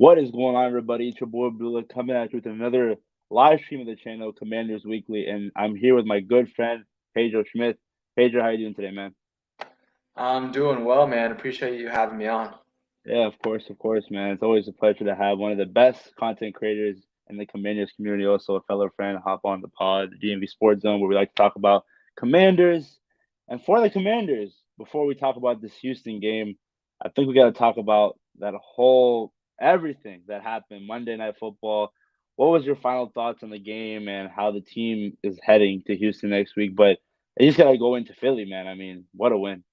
What is going on, everybody? It's your boy Abdullah coming at you with another live stream of the channel, Commanders Weekly, and I'm here with my good friend Pedro Schmith. Pedro, how you doing today, man? I'm doing well, man. Appreciate you having me on. Yeah, of course, man. It's always a pleasure to have one of the best content creators in the Commanders community, also a fellow friend, hop on the pod, the DMV Sports Zone, where we like to talk about Commanders. And for the Commanders, before we talk about this Houston game, I think we got to talk about that whole everything that happened Monday Night Football. What was your final thoughts on the game and how the team is heading to Houston next week? But you just got to go into Philly, man. I mean, what a win.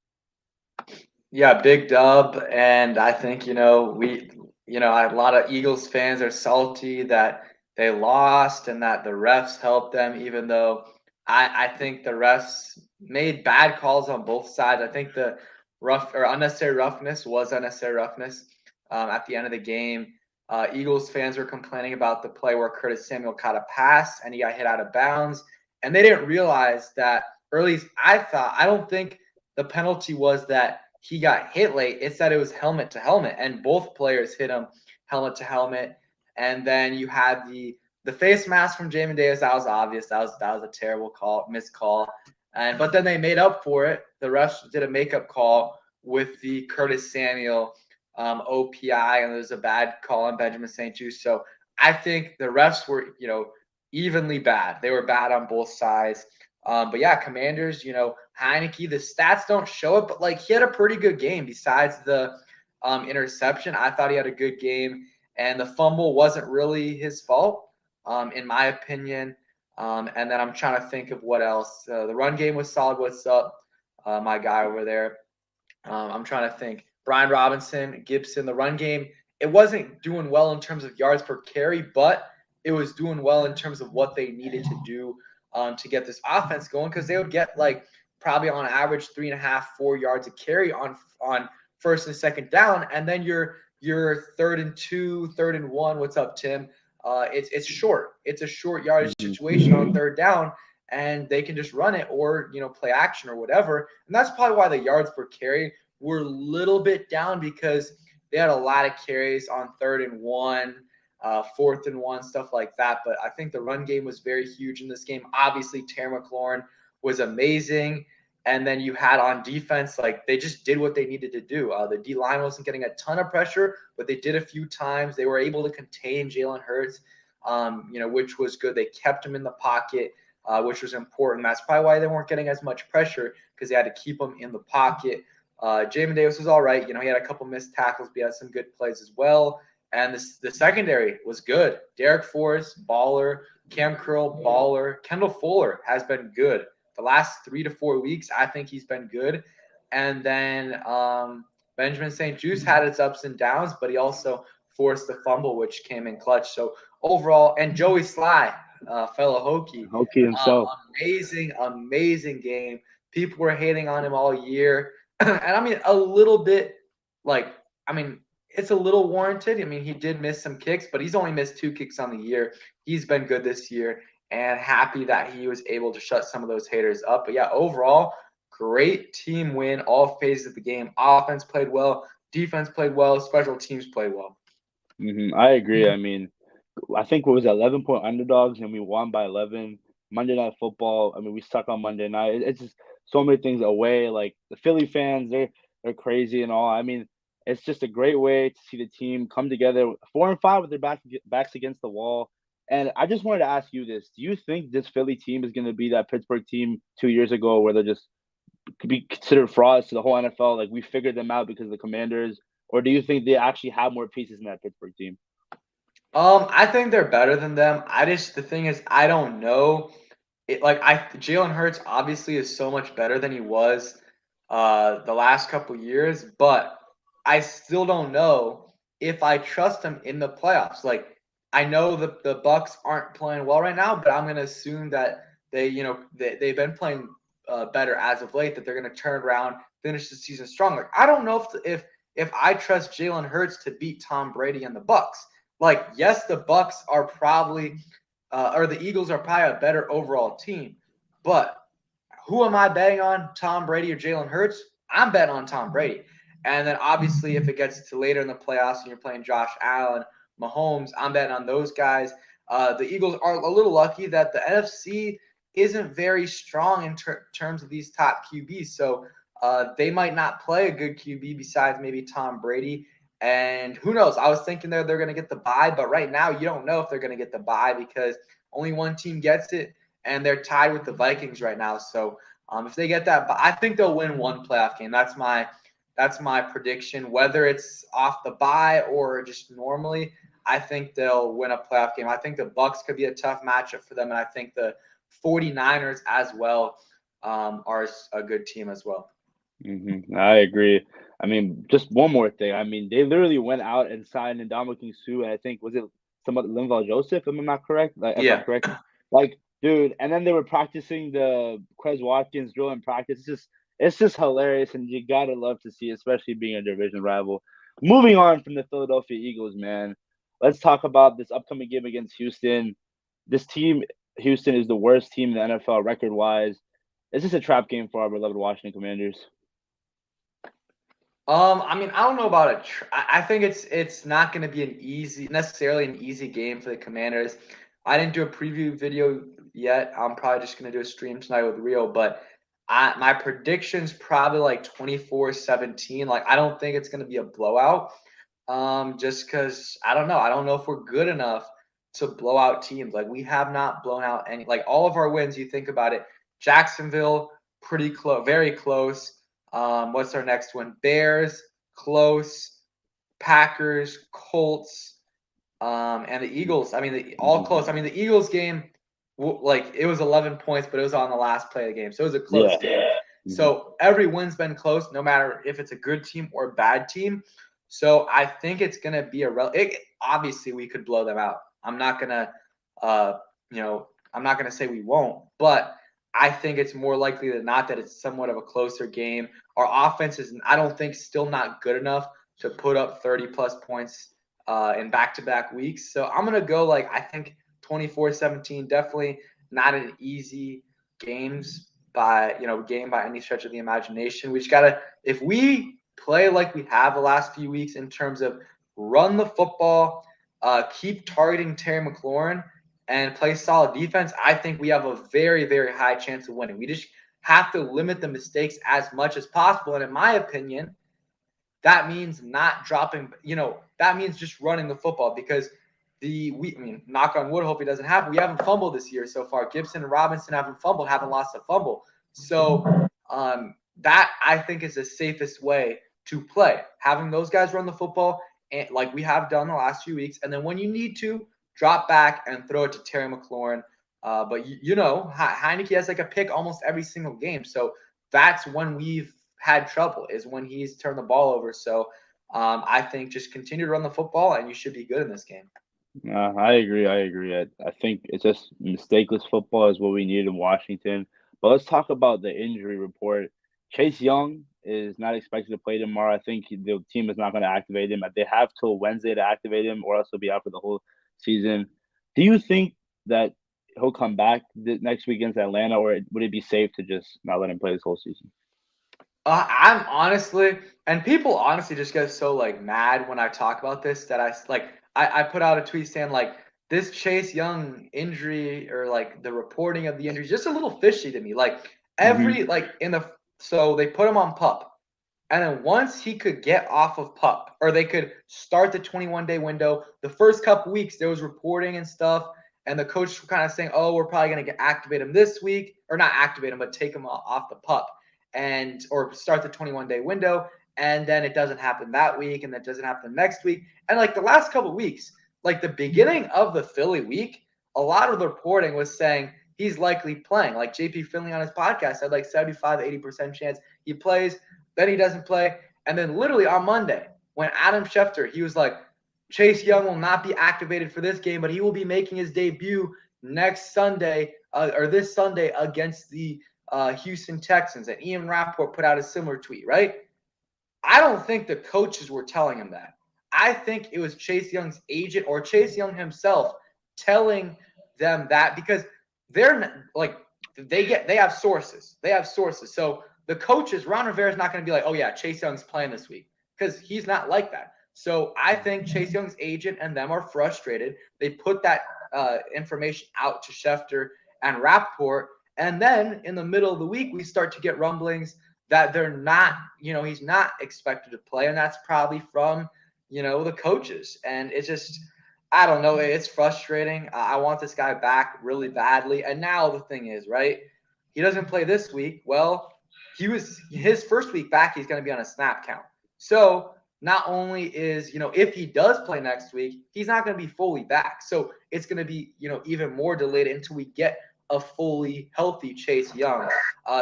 Yeah, big dub, and I think a lot of Eagles fans are salty that they lost and that the refs helped them, even though I think the refs made bad calls on both sides. I think the rough or unnecessary roughness was unnecessary roughness at the end of the game. Eagles fans were complaining about the play where Curtis Samuel caught a pass and he got hit out of bounds, and they didn't realize that, or at least I don't think the penalty was that he got hit late. It's that it was helmet to helmet, and both players hit him helmet to helmet. And then you had the face mask from Jamin Davis. That was obvious. That was a terrible call, missed call. And but then they made up for it. The refs did a makeup call with the Curtis Samuel OPI, and there's a bad call on Benjamin St. Juste. So I think the refs were, evenly bad. They were bad on both sides. But yeah, Commanders, Heinicke, the stats don't show it, but like he had a pretty good game besides the interception. I thought he had a good game, and the fumble wasn't really his fault, in my opinion. And then I'm trying to think of what else. The run game was solid. What's up, my guy over there? I'm trying to think. Brian Robinson, Gibson, the run game, it wasn't doing well in terms of yards per carry, but it was doing well in terms of what they needed to do to get this offense going, because they would get like probably on average 3.5, 4 yards a carry on first and second down, and then your third and two, third and one. What's up, Tim? It's short. It's a short yardage situation on third down, and they can just run it or play action or whatever. And that's probably why the yards per carry were a little bit down, because they had a lot of carries on third and one, fourth and one, stuff like that. But I think the run game was very huge in this game. Obviously, Terry McLaurin was amazing. And then you had on defense, like they just did what they needed to do. The D line wasn't getting a ton of pressure, but they did a few times. They were able to contain Jalen Hurts, which was good. They kept him in the pocket, which was important. That's probably why they weren't getting as much pressure, because they had to keep him in the pocket. Jamin Davis was all right. He had a couple missed tackles, but he had some good plays as well. And the secondary was good. Derek Forrest, baller. Cam Curl, baller. Kendall Fuller has been good. The last 3 to 4 weeks, I think he's been good. And then Benjamin St. Juste had its ups and downs, but he also forced the fumble, which came in clutch. So overall, and Joey Sly, fellow Hokie, Hokie himself. amazing, amazing game. People were hating on him all year. And I mean, a little bit like, I mean, it's a little warranted. I mean, he did miss some kicks, but he's only missed 2 kicks on the year. He's been good this year, and happy that he was able to shut some of those haters up. But yeah, overall, great team win, all phases of the game. Offense played well, defense played well, special teams played well. I agree. I mean, I think what was it, 11-point underdogs, and we won by 11. Monday Night Football. I mean, we suck on Monday night. It's just so many things away. Like the Philly fans, they're crazy and all. I mean, it's just a great way to see the team come together, 4-5 with their backs against the wall. And I just wanted to ask you this: do you think this Philly team is going to be that Pittsburgh team 2 years ago, where they're just could be considered frauds to the whole NFL? Like we figured them out because of the Commanders, or do you think they actually have more pieces in that Pittsburgh team? I think they're better than them. The thing is, I don't know. Jalen Hurts obviously is so much better than he was the last couple years, but I still don't know if I trust him in the playoffs. Like I know the Bucks aren't playing well right now, but I'm gonna assume that they've been playing better as of late. That they're gonna turn around, finish the season strong. Like I don't know if I trust Jalen Hurts to beat Tom Brady and the Bucks. Like yes, the Bucks are probably or the Eagles are probably a better overall team. But who am I betting on? Tom Brady or Jalen Hurts? I'm betting on Tom Brady. And then obviously, if it gets to later in the playoffs and you're playing Josh Allen Mahomes. I'm betting on those guys. The Eagles are a little lucky that the NFC isn't very strong in terms of these top QBs. So they might not play a good QB besides maybe Tom Brady. And who knows? I was thinking they're going to get the bye, but right now you don't know if they're going to get the bye because only one team gets it, and they're tied with the Vikings right now. So if they get that, I think they'll win one playoff game. That's my prediction. Whether it's off the bye or just normally, I think they'll win a playoff game. I think the Bucs could be a tough matchup for them, and I think the 49ers as well are a good team as well. I agree. I mean, just one more thing. I mean, they literally went out and signed Ndamukong Suh, and I think was it somebody Linval Joseph, if I'm not correct? Like, if I'm Yeah. correct. Like, dude, and then they were practicing the Quez Watkins drill in practice. It's just hilarious, and you gotta love to see, especially being a division rival. Moving on from the Philadelphia Eagles, man. Let's talk about this upcoming game against Houston. This team, Houston, is the worst team in the NFL record-wise. Is this a trap game for our beloved Washington Commanders? I mean, I don't know about it. I think it's not going to be necessarily an easy game for the Commanders. I didn't do a preview video yet. I'm probably just going to do a stream tonight with Rio, but my prediction's probably like 24-17. Like, I don't think it's going to be a blowout. Just because I don't know. I don't know if we're good enough to blow out teams. Like, we have not blown out any. Like, all of our wins, you think about it. Jacksonville, pretty close, very close. What's our next one? Bears, close. Packers, Colts, and the Eagles. I mean, all close. I mean, the Eagles game, like it was 11 points, but it was on the last play of the game, so it was a close game. So every win's been close, no matter if it's a good team or a bad team. So I think it's gonna be obviously we could blow them out. I'm not gonna, I'm not gonna say we won't, but I think it's more likely than not that it's somewhat of a closer game. Our offense is, I don't think, still not good enough to put up 30-plus points in back-to-back weeks. So I'm going to go I think 24-17, definitely not an easy game by any stretch of the imagination. We just got to, if we play like we have the last few weeks in terms of run the football, keep targeting Terry McLaurin, and play solid defense, I think we have a very, very high chance of winning. We just have to limit the mistakes as much as possible. And in my opinion, that means not dropping, that means just running the football because knock on wood, hope it doesn't happen. We haven't fumbled this year so far. Gibson and Robinson haven't fumbled, haven't lost a fumble. So that I think is the safest way to play. Having those guys run the football and like we have done the last few weeks. And then when you need to, drop back and throw it to Terry McLaurin. But Heinicke has a pick almost every single game. So that's when we've had trouble, is when he's turned the ball over. So I think just continue to run the football and you should be good in this game. I agree. I think it's just mistakeless football is what we need in Washington. But let's talk about the injury report. Chase Young is not expected to play tomorrow. I think the team is not going to activate him. They have till Wednesday to activate him, or else he'll be out for the whole season. Do you think that he'll come back next week against Atlanta, or would it be safe to just not let him play this whole season? I'm honestly, and people honestly just get so mad when I talk about this that I put out a tweet saying this Chase Young injury or the reporting of the injury is just a little fishy to me. So they put him on PUP. And then once he could get off of PUP, or they could start the 21-day window, the first couple weeks there was reporting and stuff, and the coach was kind of saying, "Oh, we're probably going to activate him this week, or not activate him, but take him off the PUP, or start the 21-day window." And then it doesn't happen that week, and that doesn't happen the next week. And the last couple weeks, the beginning of the Philly week, a lot of the reporting was saying he's likely playing. JP Finley on his podcast said 75 to 80% chance he plays. Then he doesn't play. And then literally on Monday, when Adam Schefter, he was like, Chase Young will not be activated for this game, but he will be making his debut next Sunday or this Sunday against the Houston Texans. And Ian Rappaport put out a similar tweet, right? I don't think the coaches were telling him that. I think it was Chase Young's agent or Chase Young himself telling them that, because they're they have sources. So the coaches, Ron Rivera is not going to be like, "Oh yeah, Chase Young's playing this week," because he's not like that. So I think Chase Young's agent and them are frustrated. They put that information out to Schefter and Rappaport. And then in the middle of the week, we start to get rumblings that they're not, he's not expected to play. And that's probably from, the coaches. And it's just, I don't know. It's frustrating. I want this guy back really badly. And now the thing is, right? He doesn't play this week. Well, his first week back, he's going to be on a snap count. So not only is, if he does play next week, he's not going to be fully back. So it's going to be, even more delayed until we get a fully healthy Chase Young.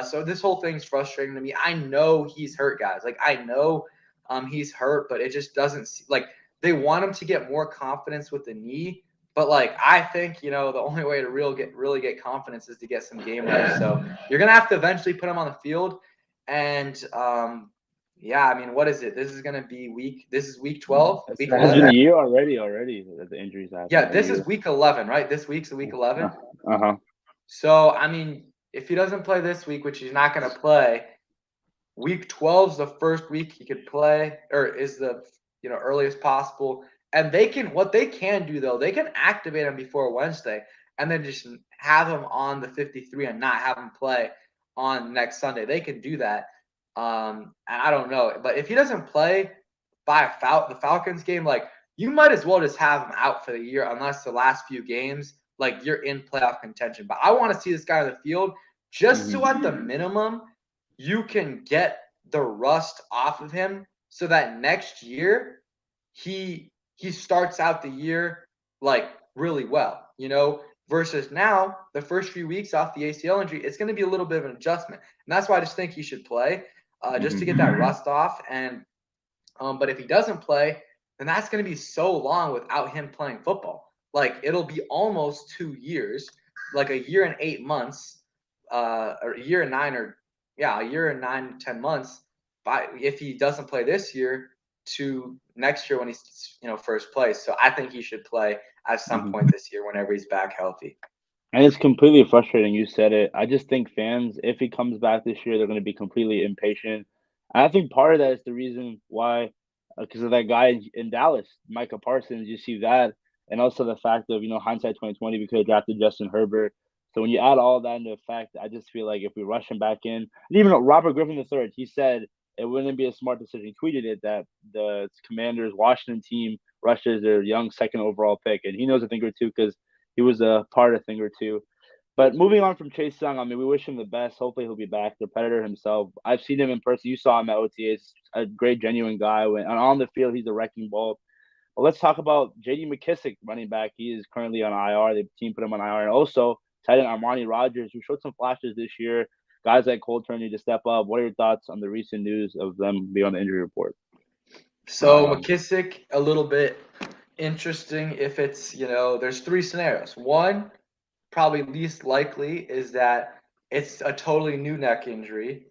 So this whole thing's frustrating to me. I know he's hurt, guys. Like, I know he's hurt, but it just doesn't like they want him to get more confidence with the knee. But like, I think, the only way to really get confidence is to get some game reps. So you're going to have to eventually put him on the field. And yeah, I mean, what is it? This is going to be week 12, week It has 11. been a year already that the injuries happened. Yeah, this is week 11, right? This week's week 11. Uh-huh. So, I mean, if he doesn't play this week, which he's not going to play, week 12 is the first week he could play, or is the earliest possible. And what they can do though, they can activate him before Wednesday and then just have him on the 53 and not have him play on next Sunday. They can do that. And I don't know, but if he doesn't play by the Falcons game, like, you might as well just have him out for the year unless the last few games, like, you're in playoff contention. But I want to see this guy on the field just so at the minimum you can get the rust off of him so that next year he starts out the year like really well, versus now the first few weeks off the ACL injury, it's going to be a little bit of an adjustment. And that's why I just think he should play just to get that rust off. And but if he doesn't play, then that's going to be so long without him playing football. Like, it'll be almost 2 years, like a year and 8 months, or a year and 10 months. If he doesn't play this year to next year when he's first place. So I think he should play at some point this year whenever he's back healthy. And it's completely frustrating. You said it. I just think fans, if he comes back this year, they're going to be completely impatient. And I think part of that is the reason why, because of that guy in Dallas, Micah Parsons. You see that, and also the fact of hindsight 2020, we could have drafted Justin Herbert. So when you add all that into effect, I just feel like if we rush him back in, and even Robert Griffin III, he said it wouldn't be a smart decision. He tweeted it that the Commanders Washington team rushes their young second overall pick, and he knows a thing or two because he was a part of a thing or two. But moving on from Chase Young, I mean, we wish him the best. Hopefully, he'll be back. The Predator himself. I've seen him in person. You saw him at OTAs. A great, genuine guy. When on the field, he's a wrecking ball. But let's talk about J.D. McKissick, running back. He is currently on IR. The team put him on IR, and also tight end Armani Rogers, who showed some flashes this year. Guys like Coltrane need to step up. What are your thoughts on the recent news of them being on the injury report? So McKissick, a little bit interesting. If it's there's 3 scenarios. One, probably least likely, is that it's a totally new neck injury.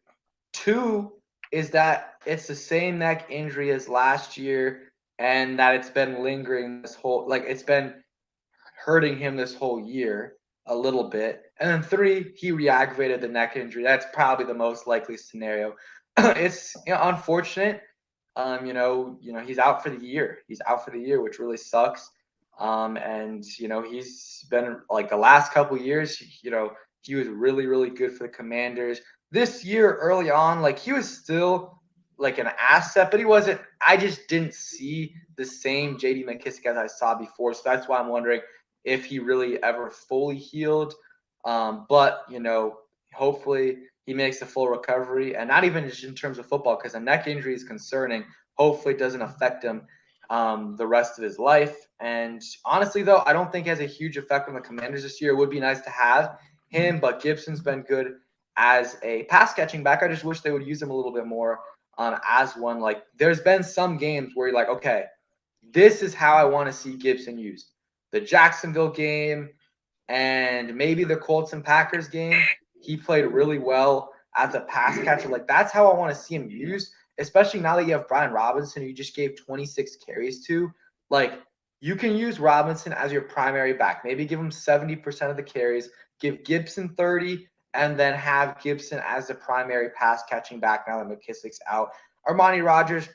2 is that it's the same neck injury as last year and that it's been lingering it's been hurting him this whole year a little bit. And then 3, he re-aggravated the neck injury. That's probably the most likely scenario. It's unfortunate. He's out for the year. He's out for the year, which really sucks. And he's been like the last couple years, he was really, really good for the Commanders. This year, early on, like, he was still like an asset, but he wasn't. I just didn't see the same J.D. McKissick as I saw before. So that's why I'm wondering if he really ever fully healed. But hopefully he makes a full recovery, and not even just in terms of football, because a neck injury is concerning. Hopefully it doesn't affect him the rest of his life. And honestly, though, I don't think it has a huge effect on the Commanders this year. It would be nice to have him, but Gibson's been good as a pass catching back. I just wish they would use him a little bit more as one. Like, there's been some games where you're like, okay, this is how I want to see Gibson used. The Jacksonville game and maybe the Colts and Packers game, he played really well as a pass catcher. Like, that's how I want to see him used, especially now that you have Brian Robinson, who you just gave 26 carries to. Like, you can use Robinson as your primary back. Maybe give him 70% of the carries, give Gibson 30, and then have Gibson as the primary pass catching back now that McKissick's out. Armani Rogers,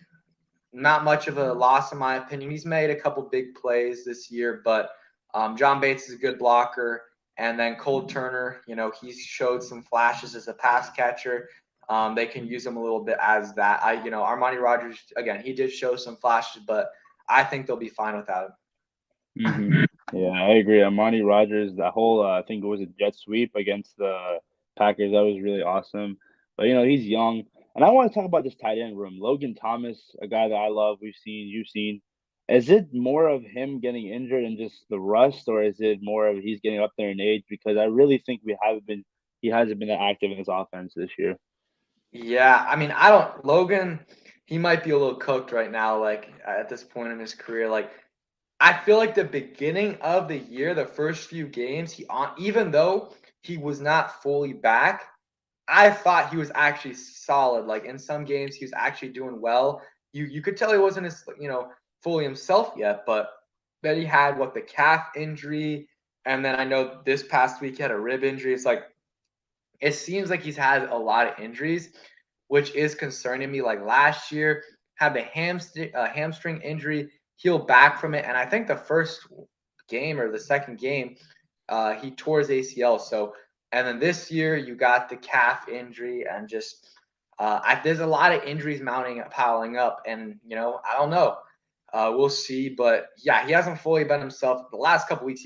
not much of a loss in my opinion. He's made a couple big plays this year, but John Bates is a good blocker. And then Cole Turner, he's showed some flashes as a pass catcher. They can use him a little bit as that. Armani Rogers, again, he did show some flashes, but I think they'll be fine without him. Yeah, I agree. Amani Rogers, that whole I think it was a jet sweep against the Packers. That was really awesome. But he's young, and I want to talk about this tight end room. Logan Thomas, a guy that I love. You've seen. Is it more of him getting injured and just the rust, or is it more of he's getting up there in age? Because I really think he hasn't been that active in his offense this year. Yeah, I mean, Logan, he might be a little cooked right now, like at this point in his career. Like, I feel like the beginning of the year, the first few games, even though he was not fully back, I thought he was actually solid. Like in some games, he was actually doing well. You could tell he wasn't as fully himself yet, but then he had the calf injury, and then I know this past week he had a rib injury. It's like it seems like he's had a lot of injuries, which is concerning me. Like last year, had the hamstring injury, healed back from it, and I think the first game or the second game, he tore his ACL. So, and then this year you got the calf injury, and just there's a lot of injuries piling up, and I don't know. We'll see, but yeah, he hasn't fully been himself. The last couple weeks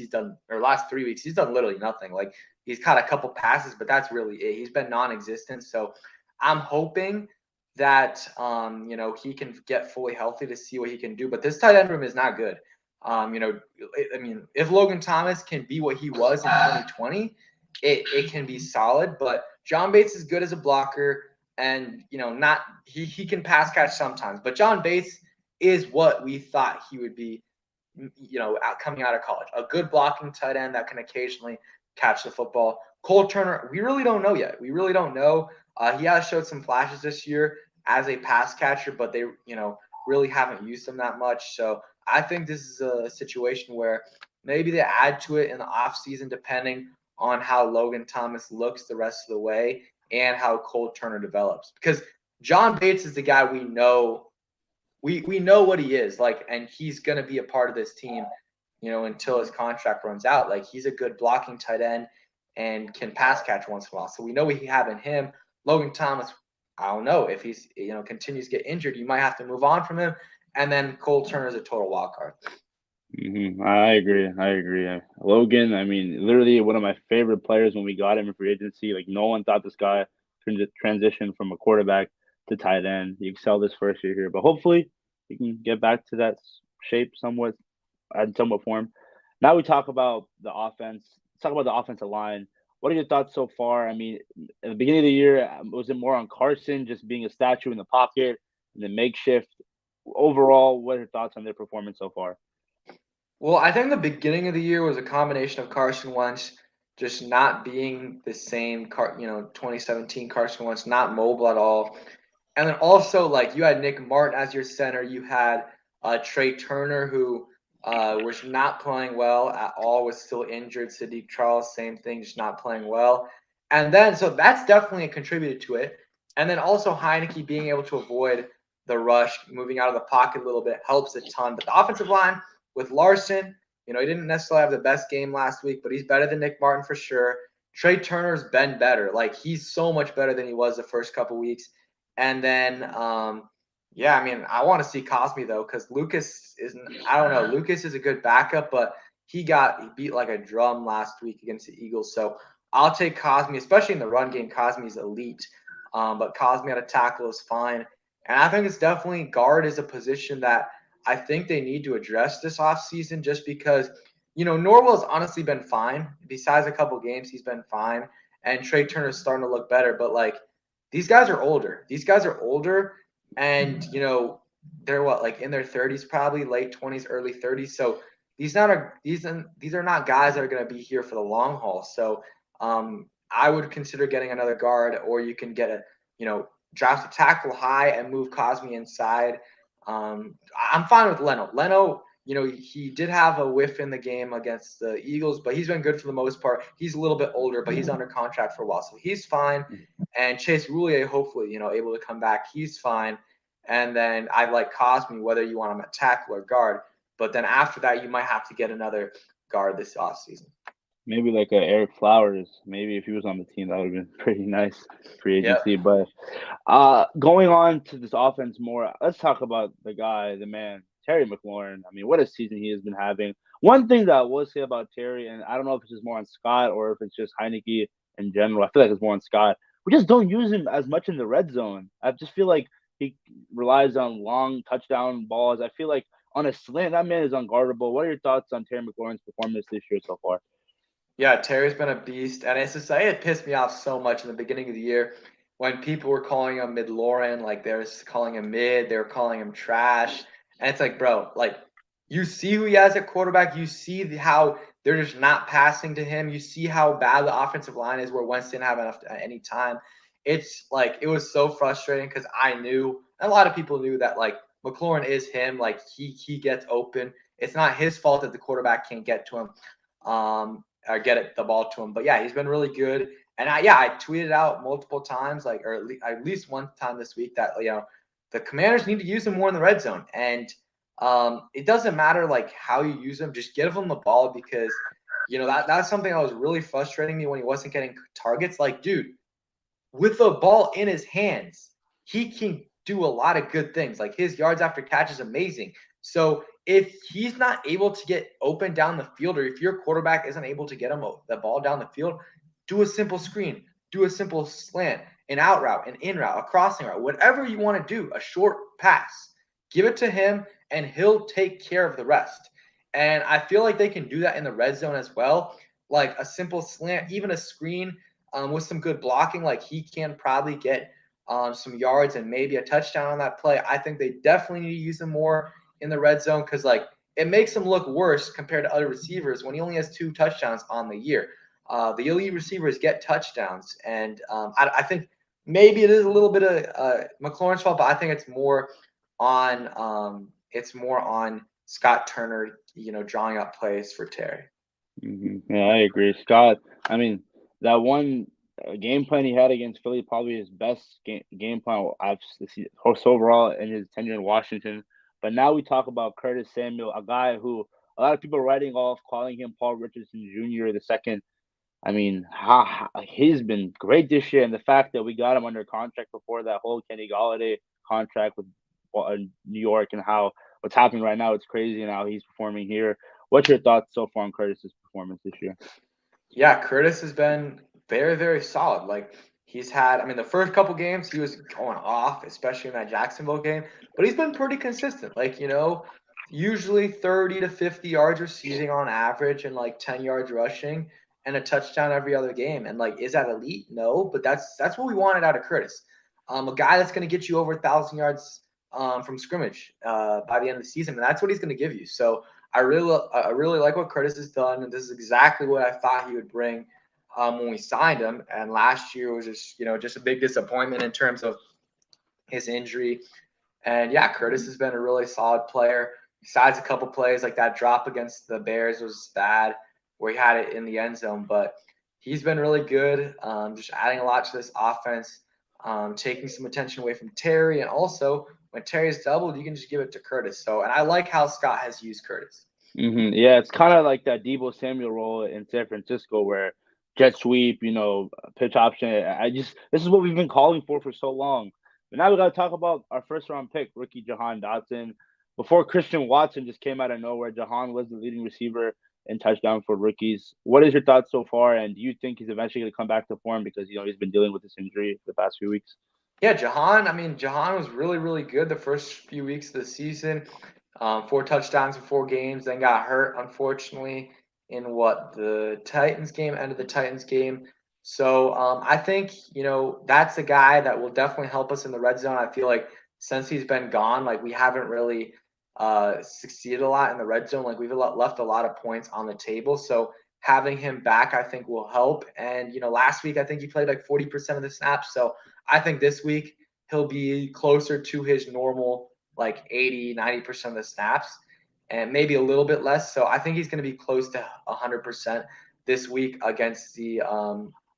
last 3 weeks, he's done literally nothing. Like he's caught a couple passes, but that's really it. He's been non-existent. So I'm hoping that he can get fully healthy to see what he can do. But this tight end room is not good. I mean, if Logan Thomas can be what he was in 2020, it can be solid. But John Bates is good as a blocker, and not he can pass catch sometimes. But John Bates is what we thought he would be, coming out of college. A good blocking tight end that can occasionally catch the football. Cole Turner, we really don't know yet. We really don't know. He has showed some flashes this year as a pass catcher, but they, really haven't used him that much. So I think this is a situation where maybe they add to it in the offseason, depending on how Logan Thomas looks the rest of the way and how Cole Turner develops. Because John Bates is the guy we know we know what he is like, and he's going to be a part of this team, until his contract runs out. Like he's a good blocking tight end and can pass catch once in a while. So we know what we have in him. Logan Thomas, I don't know if he's continues to get injured, you might have to move on from him. And then Cole Turner is a total wild card. I agree. I agree. Logan, I mean, literally one of my favorite players when we got him in free agency. Like no one thought this guy could transition from a quarterback to tight end. He excelled his first year here, but hopefully he can get back to that shape somewhat, in somewhat form. Now we talk about the offense. Let's talk about the offensive line. What are your thoughts so far? I mean, at the beginning of the year, was it more on Carson just being a statue in the pocket and the makeshift? Overall, what are your thoughts on their performance so far? Well, I think the beginning of the year was a combination of Carson Wentz just not being the same 2017 Carson Wentz, not mobile at all. And then also, like, you had Nick Martin as your center. You had Trey Turner, who was not playing well at all, was still injured. Sadiq Charles, same thing, just not playing well. And then, so that's definitely a contributor to it. And then also Heinicke being able to avoid the rush, moving out of the pocket a little bit, helps a ton. But the offensive line with Larson, he didn't necessarily have the best game last week, but he's better than Nick Martin for sure. Trey Turner's been better. Like, he's so much better than he was the first couple weeks. And then, yeah, I mean, I want to see Cosme though, because Lucas isn't. I don't know. Lucas is a good backup, but he beat like a drum last week against the Eagles. So I'll take Cosme, especially in the run game. Cosme's elite, but Cosme at a tackle is fine. And I think it's definitely guard is a position that I think they need to address this offseason, just because Norwell's honestly been fine. Besides a couple games, he's been fine, and Trey Turner's starting to look better. But like, these guys are older. These guys are older, and they're like in their 30s, probably late 20s, early 30s. So these are not guys that are going to be here for the long haul. So I would consider getting another guard, or you can get draft a tackle high and move Cosme inside. I'm fine with Leno. Leno, he did have a whiff in the game against the Eagles, but he's been good for the most part. He's a little bit older, but he's under contract for a while, so he's fine. And Chase Roulier, hopefully, able to come back. He's fine. and then I like Cosme, whether you want him at tackle or guard. But then after that, you might have to get another guard this offseason. Maybe like a Eric Flowers. Maybe if he was on the team, that would have been pretty nice free Yep. agency. But going on to this offense more, let's talk about the guy, the man, Terry McLaurin. I mean, what a season he has been having. One thing that I will say about Terry, and I don't know if it's just more on Scott or if it's just Heinicke in general. I feel like it's more on Scott. We just don't use him as much in the red zone. I just feel like he relies on long touchdown balls. I feel like on a slant, that man is unguardable. What are your thoughts on Terry McLaurin's performance this year so far? Yeah, Terry's been a beast, and it's just it pissed me off so much in the beginning of the year when people were calling him mid Lauren, like they were calling him mid, they were calling him trash, and it's like, bro, like you see who he has at quarterback, you see how they're just not passing to him, you see how bad the offensive line is where Wentz didn't have enough at any time. It's like it was so frustrating because I knew, and a lot of people knew that like McLaurin is him, like he gets open. It's not his fault that the quarterback can't get to him. Or get the ball to him. But yeah, he's been really good. And I tweeted out multiple times, like, or at least one time this week that, the Commanders need to use him more in the red zone. And it doesn't matter like how you use him, just give him the ball because, that's something that was really frustrating me when he wasn't getting targets. Like, dude, with the ball in his hands, he can do a lot of good things. Like his yards after catch is amazing. So if he's not able to get open down the field, or if your quarterback isn't able to get him the ball down the field, do a simple screen, do a simple slant, an out route, an in route, a crossing route, whatever you want to do, a short pass. Give it to him, and he'll take care of the rest. And I feel like they can do that in the red zone as well, like a simple slant, even a screen with some good blocking. Like he can probably get some yards and maybe a touchdown on that play. I think they definitely need to use him more in the red zone because like it makes him look worse compared to other receivers when he only has 2 touchdowns on the year. The elite receivers get touchdowns, and I think maybe it is a little bit of McLaurin's fault, but I think it's more on Scott Turner, drawing up plays for Terry. Yeah, I agree, Scott. I mean, that one game plan he had against Philly, probably his best game plan I've seen overall in his tenure in Washington. But now we talk about Curtis Samuel, a guy who a lot of people are writing off, calling him Paul Richardson Jr. the second. I mean, he's been great this year, and the fact that we got him under contract before that whole Kenny Galladay contract with New York, and how what's happening right now, it's crazy, and how he's performing here. What's your thoughts so far on Curtis's performance this year? Yeah, Curtis has been very, very solid. Like he's had, I mean, the first couple games he was going off, especially in that Jacksonville game, but he's been pretty consistent. Like, usually 30 to 50 yards receiving on average and like 10 yards rushing and a touchdown every other game. And like, is that elite? No, but that's what we wanted out of Curtis. A guy that's going to get you over 1,000 yards from scrimmage by the end of the season, and that's what he's going to give you. So I really like what Curtis has done, and this is exactly what I thought he would bring when we signed him. And last year was just a big disappointment in terms of his injury. And yeah, Curtis has been a really solid player. Besides a couple plays like that drop against the Bears was bad, where he had it in the end zone, but he's been really good. Just adding a lot to this offense, taking some attention away from Terry, and also when Terry's doubled, you can just give it to Curtis. So, and I like how Scott has used Curtis. Yeah, it's kind of like that Debo Samuel role in San Francisco, where jet sweep, pitch option. This is what we've been calling for so long. But now we got to talk about our first round pick, rookie Jahan Dotson. Before Christian Watson just came out of nowhere, Jahan was the leading receiver in touchdown for rookies. What is your thoughts so far? And do you think he's eventually going to come back to form because he's been dealing with this injury the past few weeks? Yeah, Jahan. I mean, Jahan was really, really good the first few weeks of the season. 4 touchdowns in 4 games, then got hurt, unfortunately, in the Titans game, end of the Titans game. So I think, that's a guy that will definitely help us in the red zone. I feel like since he's been gone, like we haven't really succeeded a lot in the red zone. Like we've left a lot of points on the table. So having him back, I think, will help. And, last week, I think he played like 40% of the snaps. So I think this week he'll be closer to his normal like 80, 90% of the snaps and maybe a little bit less. So I think he's going to be close to 100% this week against the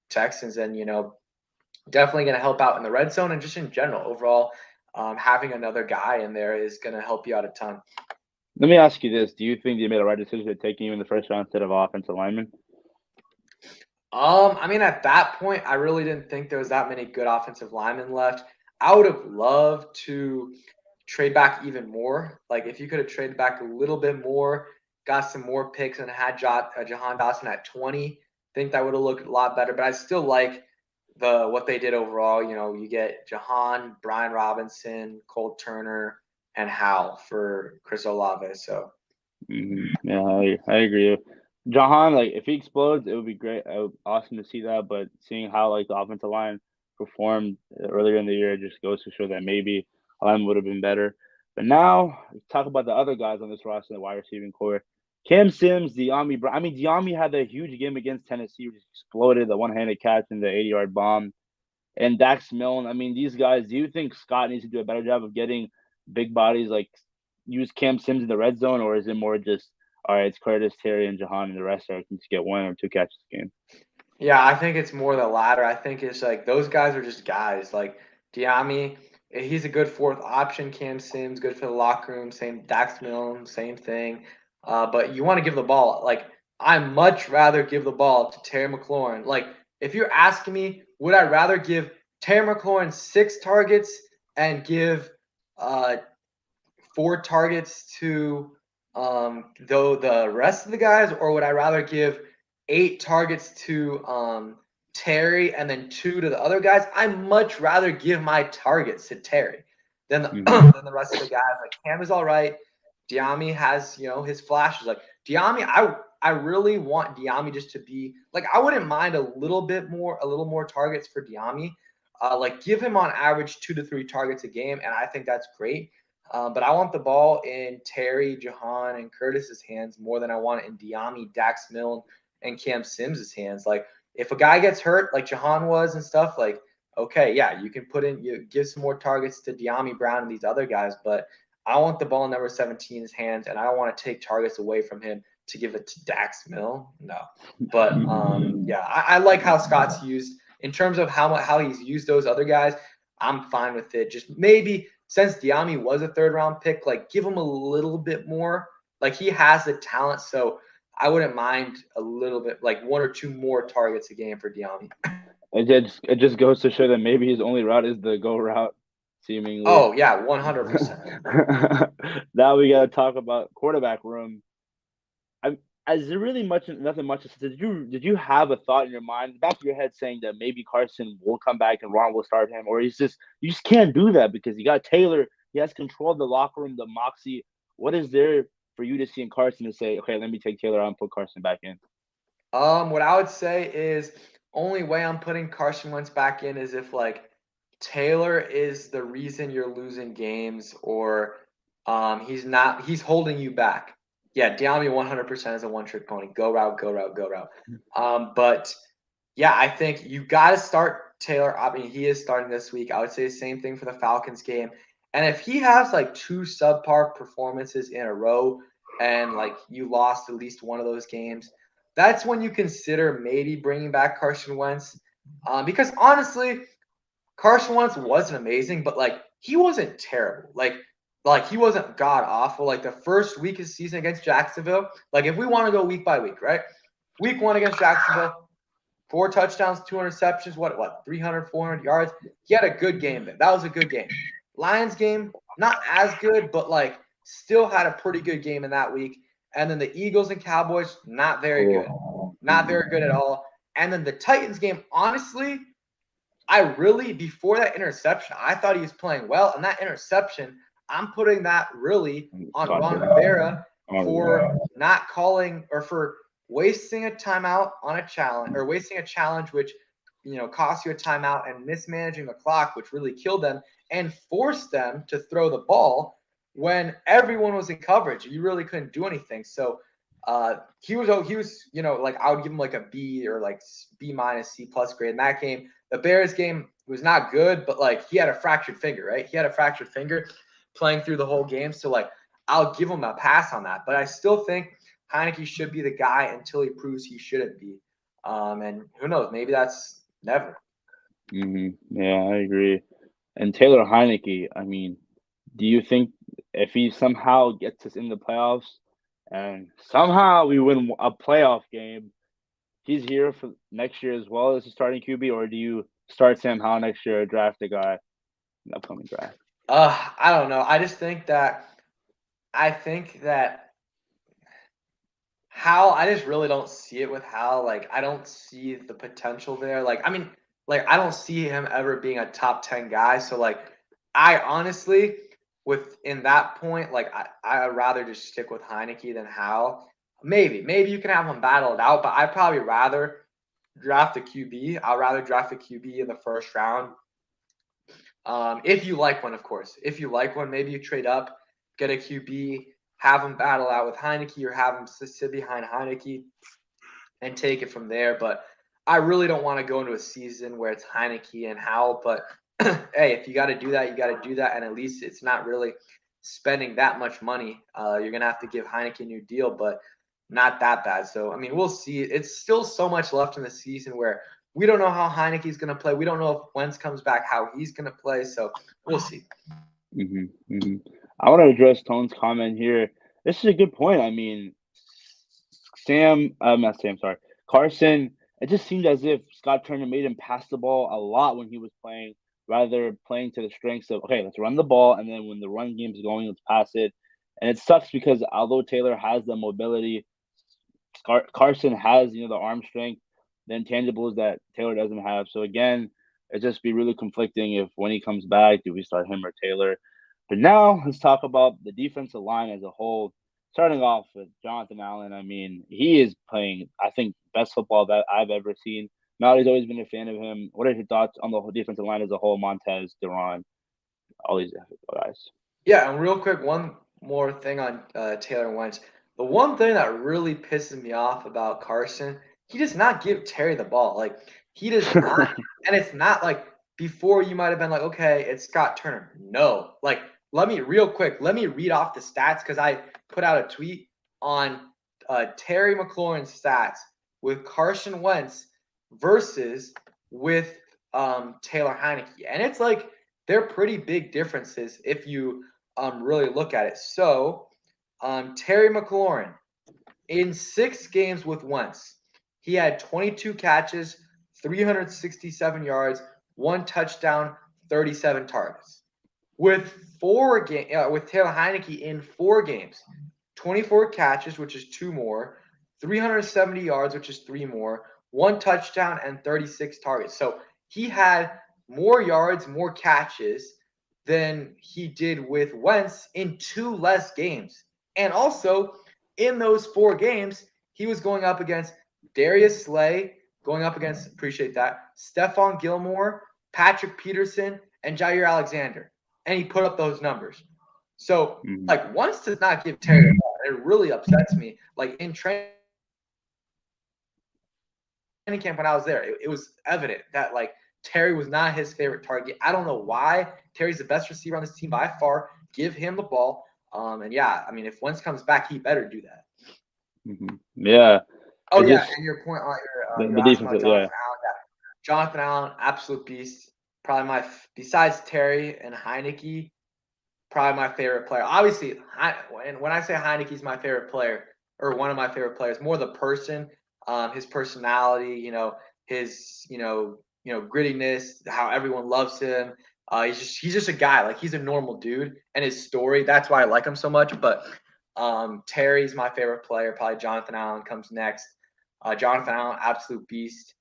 Texans, and, definitely going to help out in the red zone and just in general overall. having another guy in there is going to help you out a ton. Let me ask you this: do you think they made a right decision taking you in the first round instead of offensive lineman? I mean, at that point, I really didn't think there was that many good offensive linemen left. I would have loved to trade back even more. Like, if you could have traded back a little bit more, got some more picks, and had Jahan Dotson at 20, I think that would have looked a lot better. But I still like what they did overall. You know, you get Jahan, Brian Robinson, Cole Turner, and Hal for Chris Olave. So Yeah, I agree. Jahan, like if he explodes, it would be great. Awesome to see that. But seeing how like the offensive line performed earlier in the year, it just goes to show that maybe line would have been better. But now talk about the other guys on this roster, the wide receiving core. Cam Sims, De'Ami Brown. I mean, De'Ami had a huge game against Tennessee, which exploded the one-handed catch and the 80-yard bomb. And Dax Milne. I mean, these guys. Do you think Scott needs to do a better job of getting big bodies like use Cam Sims in the red zone, or is it more just all right? It's Curtis, Terry, and Jahan, and the rest are can just get one or two catches a game. yeah, I think it's more the latter. I think it's like those guys are just guys. Like Diami, he's a good fourth option. Cam Sims, good for the locker room. Same Dax Milne, same thing. But you want to give the ball. Like I much rather give the ball to Terry McLaurin. Like if you're asking me, would I rather give Terry McLaurin 6 targets and give uh, 4 targets to the rest of the guys, or would I rather give 8 targets to Terry and then 2 to the other guys? I much rather give my targets to Terry than the, than the rest of the guys. Like Cam is all right. Diami has his flashes. Like Diami, I really want Diami just to be like I wouldn't mind a little more targets for Diami. Like give him on average 2 to 3 targets a game, and I think that's great. But I want the ball in Terry, Jahan, and Curtis's hands more than I want it in Diami, Dax Milne, and Cam Sims's hands. Like if a guy gets hurt, like Jahan was and stuff, like okay, yeah, you can give some more targets to Diami Brown and these other guys, but I want the ball in number 17's hands, and I don't want to take targets away from him to give it to Dax Milne. No, but yeah, I like how Scott's used in terms of how he's used those other guys. I'm fine with it. Just maybe since Diami was a third round pick, like give him a little bit more. Like he has the talent, so I wouldn't mind a little bit, like 1 or 2 more targets a game for Diami. It just goes to show that maybe his only route is the go route, seemingly. Oh yeah, 100%. Now we gotta talk about quarterback room. I Is there really nothing much to say? Did you have a thought in your mind, in the back of your head, saying that maybe Carson will come back and Ron will start him, or is just you just can't do that because you got Taylor, he has control of the locker room, the moxie. What is there for you to see in Carson to say, okay, let me take Taylor out and put Carson back in? What I would say is only way I'm putting Carson Wentz back in is if like Taylor is the reason you're losing games, or he's holding you back. Yeah, Diami 100% is a one-trick pony. Go route, go route, go route. But yeah, I think you got to start Taylor. I mean, he is starting this week. I would say the same thing for the Falcons game. And if he has like 2 subpar performances in a row and like you lost at least one of those games, that's when you consider maybe bringing back Carson Wentz. Because honestly, Carson Wentz wasn't amazing, but like he wasn't terrible. Like he wasn't god awful. Like the first week of the season against Jacksonville, like if we want to go week by week, right? Week 1 against Jacksonville, 4 touchdowns, 2 interceptions, what 300, 400 yards. He had a good game there. That was a good game. Lions game, not as good, but like still had a pretty good game in that week. And then the Eagles and Cowboys, not very good. Not very good at all. And then the Titans game, honestly, I really, before that interception, I thought he was playing well. And that interception, I'm putting that really on Ron Rivera for not calling or for wasting a timeout on a challenge, or wasting a challenge which cost you a timeout, and mismanaging the clock, which really killed them and forced them to throw the ball when everyone was in coverage. You really couldn't do anything. So he was like I would give him like a B or like B minus C plus grade in that game. The Bears game was not good, but like he had a fractured finger, right? He had a fractured finger playing through the whole game. So like I'll give him a pass on that. But I still think Heinicke should be the guy until he proves he shouldn't be. And who knows? Maybe that's never. Yeah, I agree. And Taylor Heinicke, I mean, do you think if he somehow gets us in the playoffs and somehow we win a playoff game, he's here for next year as well as a starting QB, or do you start Sam Howell next year or draft a guy in the upcoming draft? I don't know. I think that Hal, I just really don't see it with Hal. Like, I don't see the potential there. Like, I mean, like, I don't see him ever being a top 10 guy. So, like, I honestly, within that point, like, I'd rather just stick with Heinicke than Hal. Maybe you can have them battle it out, but I'd probably rather draft a QB. I'd rather draft a QB in the first round. If you like one, of course. If you like one, maybe you trade up, get a QB, have him battle out with Heinicke, or have him sit behind Heinicke and take it from there. But I really don't want to go into a season where it's Heinicke and Howell. But hey, if you got to do that, you got to do that. And at least it's not really spending that much money. You're going to have to give Heinicke a new deal, but not that bad. So, I mean, we'll see. It's still so much left in the season where we don't know how Heinicke's going to play. We don't know if Wentz comes back, how he's going to play. So we'll see. I want to address Tone's comment here. This is a good point. I mean, not Sam, sorry, Carson. It just seemed as if Scott Turner made him pass the ball a lot when he was playing, rather playing to the strengths of okay, let's run the ball, and then when the run game's going, let's pass it. And it sucks because although Taylor has the mobility, Carson has the arm strength, the intangibles that Taylor doesn't have. So again, it just be really conflicting if when he comes back, do we start him or Taylor? But now let's talk about the defensive line as a whole. Starting off with Jonathan Allen, I mean, he is playing, I think, best football that I've ever seen. Mallory's always been a fan of him. What are your thoughts on the whole defensive line as a whole? Montez, Duran, all these guys. Yeah, and real quick, one more thing on Taylor Wentz. The one thing that really pisses me off about Carson, he does not give Terry the ball. Like, he does not. And it's not like before you might have been like, okay, it's Scott Turner. No. Like, let me read off the stats because I put out a tweet on Terry McLaurin's stats with Carson Wentz versus with Taylor Heinicke. And it's like they're pretty big differences if you really look at it. So, Terry McLaurin, in 6 games with Wentz, he had 22 catches, 367 yards, 1 touchdown, 37 targets. With with Taylor Heinicke in 4 games, 24 catches, which is 2 more, 370 yards, which is 3 more, 1 touchdown, and 36 targets. So he had more yards, more catches than he did with Wentz in 2 less games. And also, in those 4 games, he was going up against Darius Slay, going up against, appreciate that, Stephon Gilmore, Patrick Peterson, and Jair Alexander. And he put up those numbers. So, like, Wentz does not give Terry the ball. It really upsets me. Like, in training camp when I was there, it was evident that, like, Terry was not his favorite target. I don't know why. Terry's the best receiver on this team by far. Give him the ball. And yeah, I mean, if Wentz comes back, he better do that. Yeah. Oh, yeah, and your point on your the asking defense, about Jonathan Allen. Yeah. Jonathan Allen, absolute beast. Probably besides Terry and Heinicke, probably my favorite player. Obviously, when I say Heinicke's my favorite player, or one of my favorite players, more the person, his personality, his grittiness, how everyone loves him. He's just a guy. Like, he's a normal dude, and his story, that's why I like him so much. But Terry's my favorite player. Probably Jonathan Allen comes next. Jonathan Allen, absolute beast.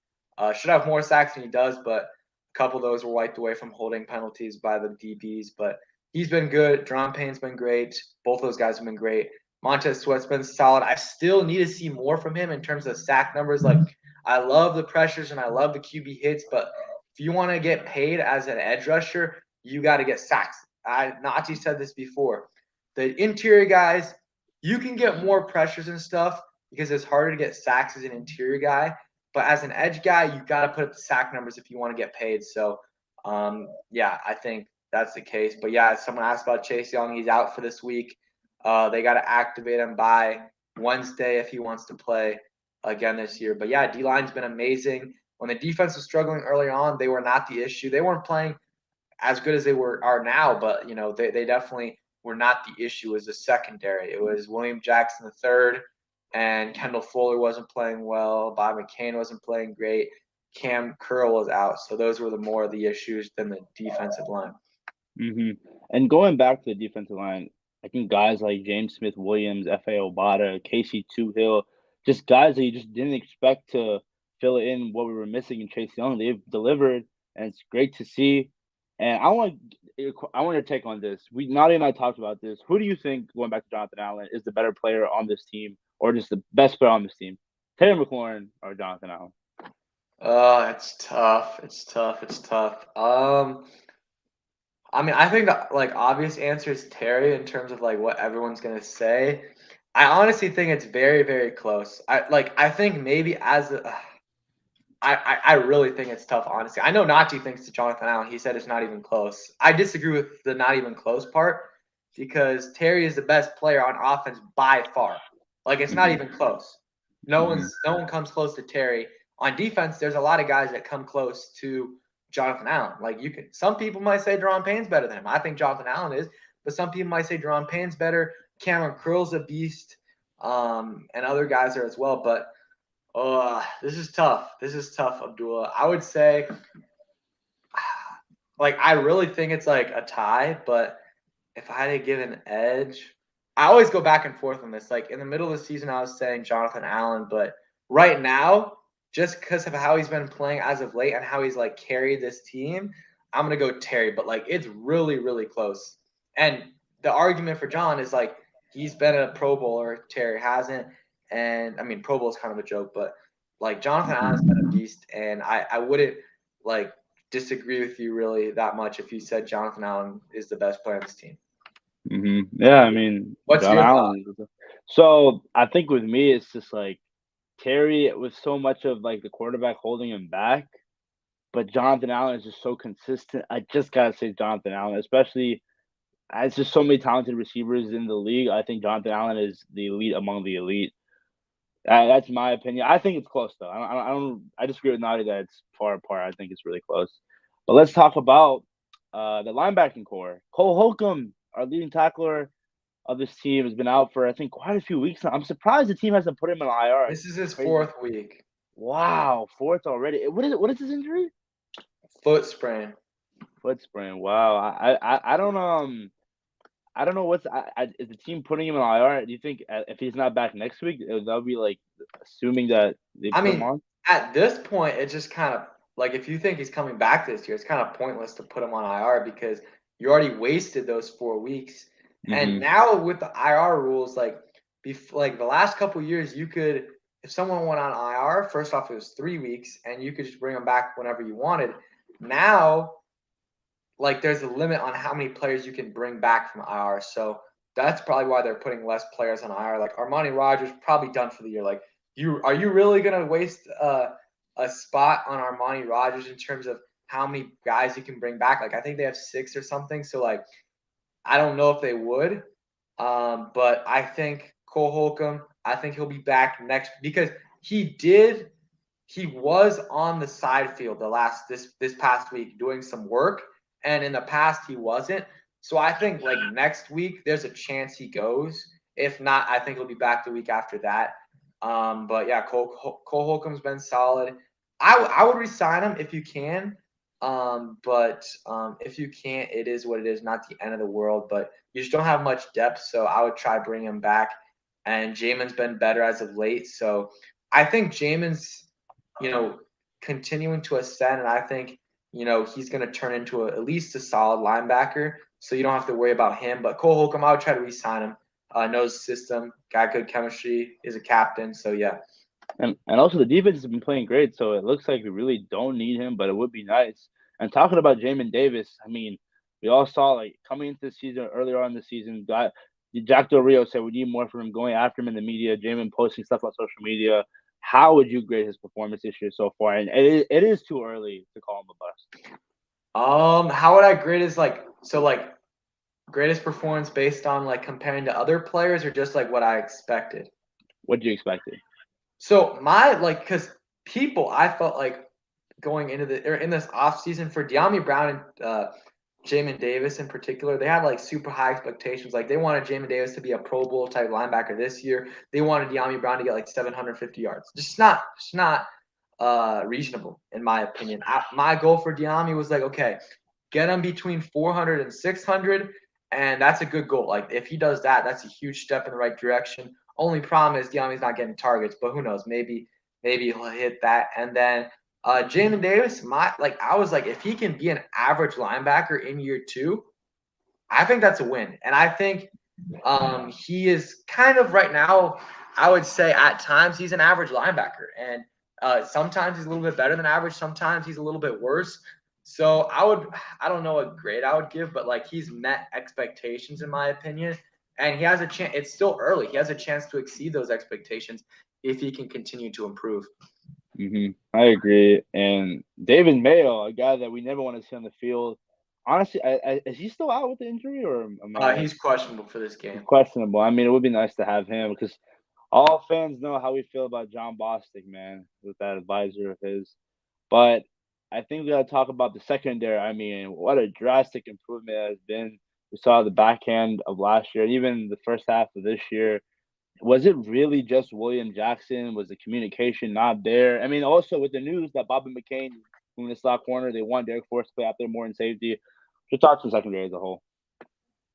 Should have more sacks than he does, but a couple of those were wiped away from holding penalties by the DBs. But he's been good. Dron Payne's been great. Both those guys have been great. Montez Sweat's been solid. I still need to see more from him in terms of sack numbers. Like, I love the pressures and I love the QB hits, but if you want to get paid as an edge rusher, you got to get sacks. Nachi said this before. The interior guys, you can get more pressures and stuff because it's harder to get sacks as an interior guy. But as an edge guy, you got to put up the sack numbers if you want to get paid. So, yeah, I think that's the case. But yeah, someone asked about Chase Young. He's out for this week. They got to activate him by Wednesday if he wants to play again this year. But yeah, D-line's been amazing. When the defense was struggling early on, they were not the issue. They weren't playing as good as they are now, but they definitely were not the issue as the secondary. It was William Jackson III and Kendall Fuller wasn't playing well. Bob McCain wasn't playing great. Cam Curl was out. So those were the more of the issues than the defensive line. And going back to the defensive line, I think guys like James Smith Williams, F.A. Obata, Casey Toohill, just guys that you just didn't expect to fill in what we were missing in Chase Young. They've delivered, and it's great to see. And I want your take on this. Nadia and I talked about this. Who do you think, going back to Jonathan Allen, is the better player on this team, or just the best player on this team? Terry McLaurin or Jonathan Allen? It's tough. It's tough. It's tough. I mean, I think the obvious answer is Terry in terms of what everyone's gonna say. I honestly think it's very, very close. I think maybe I really think it's tough, honestly. I know Najee thinks to Jonathan Allen. He said it's not even close. I disagree with the not even close part because Terry is the best player on offense by far. It's not even close. No one comes close to Terry. On defense, there's a lot of guys that come close to Jonathan Allen. Some people might say Deron Payne's better than him. I think Jonathan Allen is, but some people might say Deron Payne's better. Cameron Curl's a beast, and other guys are as well. But this is tough. This is tough, Abdullah. I would say, I really think it's a tie. But if I had to give an edge, I always go back and forth on this. In the middle of the season, I was saying Jonathan Allen, but right now, just because of how he's been playing as of late and how he's carried this team, I'm gonna go Terry. But it's really, really close. And the argument for John is he's been a Pro Bowler, Terry hasn't. And I mean, Pro Bowl is kind of a joke, but Jonathan Allen's been a beast, and I wouldn't disagree with you really that much if you said Jonathan Allen is the best player on this team. Yeah, I mean, What's John your Allen. So I think with me, it's just Terry with so much of the quarterback holding him back, but Jonathan Allen is just so consistent. I just gotta say Jonathan Allen, especially as just so many talented receivers in the league. I think Jonathan Allen is the elite among the elite. That's my opinion. I think it's close though. I disagree with Naughty that it's far apart. I think it's really close. But let's talk about the linebacking core. Cole Holcomb, our leading tackler of this team, has been out for I think quite a few weeks now. I'm surprised the team hasn't put him in IR. This is his fourth week. Wow, fourth already. What is his injury? Foot sprain. Foot sprain. Wow. I don't know is the team putting him in IR? Do you think if he's not back next week, that'll be assuming that they put him on? At this point, it's just kind of if you think he's coming back this year, it's kind of pointless to put him on IR because you already wasted those 4 weeks. And now with the IR rules, the last couple of years, you could, if someone went on IR, first off, it was 3 weeks, and you could just bring them back whenever you wanted. Now, there's a limit on how many players you can bring back from IR. So that's probably why they're putting less players on IR. Armani Rogers probably done for the year. Are you really gonna waste a spot on Armani Rogers in terms of how many guys you can bring back? I think they have 6 or something. So I don't know if they would. But I think Cole Holcomb, I think he'll be back next because he was on the side field this past week doing some work, and in the past he wasn't. So I think next week there's a chance he goes. If not, I think he'll be back the week after that. But yeah, Cole Holcomb's been solid. I would resign him if you can. But if you can't, it is what it is. Not the end of the world, but you just don't have much depth. So I would try bring him back. And Jamin's been better as of late. So I think Jamin's, continuing to ascend, and I think he's going to turn into at least a solid linebacker. So you don't have to worry about him. But Cole Holcomb, I would try to re-sign him. Knows the system, got good chemistry, is a captain. So yeah. And also the defense has been playing great, so it looks like we really don't need him, but it would be nice. And talking about Jamin Davis, I mean, we all saw coming into the season earlier on in the season, Jack Del Rio said we need more from him, going after him in the media, Jamin posting stuff on social media. How would you grade his performance this year so far? And it is too early to call him a bust. How would I grade his greatest performance based on comparing to other players or just what I expected? What did you expect? So my because people I felt going into in this offseason for De'Ami Brown and Jamin Davis in particular, they had like super high expectations. Like they wanted Jamin Davis to be a Pro Bowl type linebacker this year. They wanted De'Ami Brown to get like 750 yards. Just not reasonable in my opinion. My goal for De'Ami was like, okay, get him between 400 and 600, and that's a good goal. Like if he does that, that's a huge step in the right direction. Only problem is De'Ami's not getting targets, but who knows? Maybe he'll hit that. And then Jamin Davis, I was like, if he can be an average linebacker in year 2, I think that's a win. And I think he is kind of right now, I would say at times he's an average linebacker. And sometimes he's a little bit better than average. Sometimes he's a little bit worse. So I don't know what grade I would give, but like he's met expectations in my opinion. And he has a chance. It's still early. He has a chance to exceed those expectations if he can continue to improve. I agree. And David Mayo, a guy that we never want to see on the field. Honestly, is he still out with the injury, or am I? He's questionable for this He's game. questionable. I mean, it would be nice to have him because all fans know how we feel about John Bostic, man, with that advisor of his. But I think we got to talk about the secondary. I mean, what a drastic improvement it has been. We saw the backhand of last year, even the first half of this year. Was it really just William Jackson? Was the communication not there? I mean, also with the news that Bobby McCain moving the slot corner, they want Derek Force to play out there more in safety. Just talk to the secondary as a whole.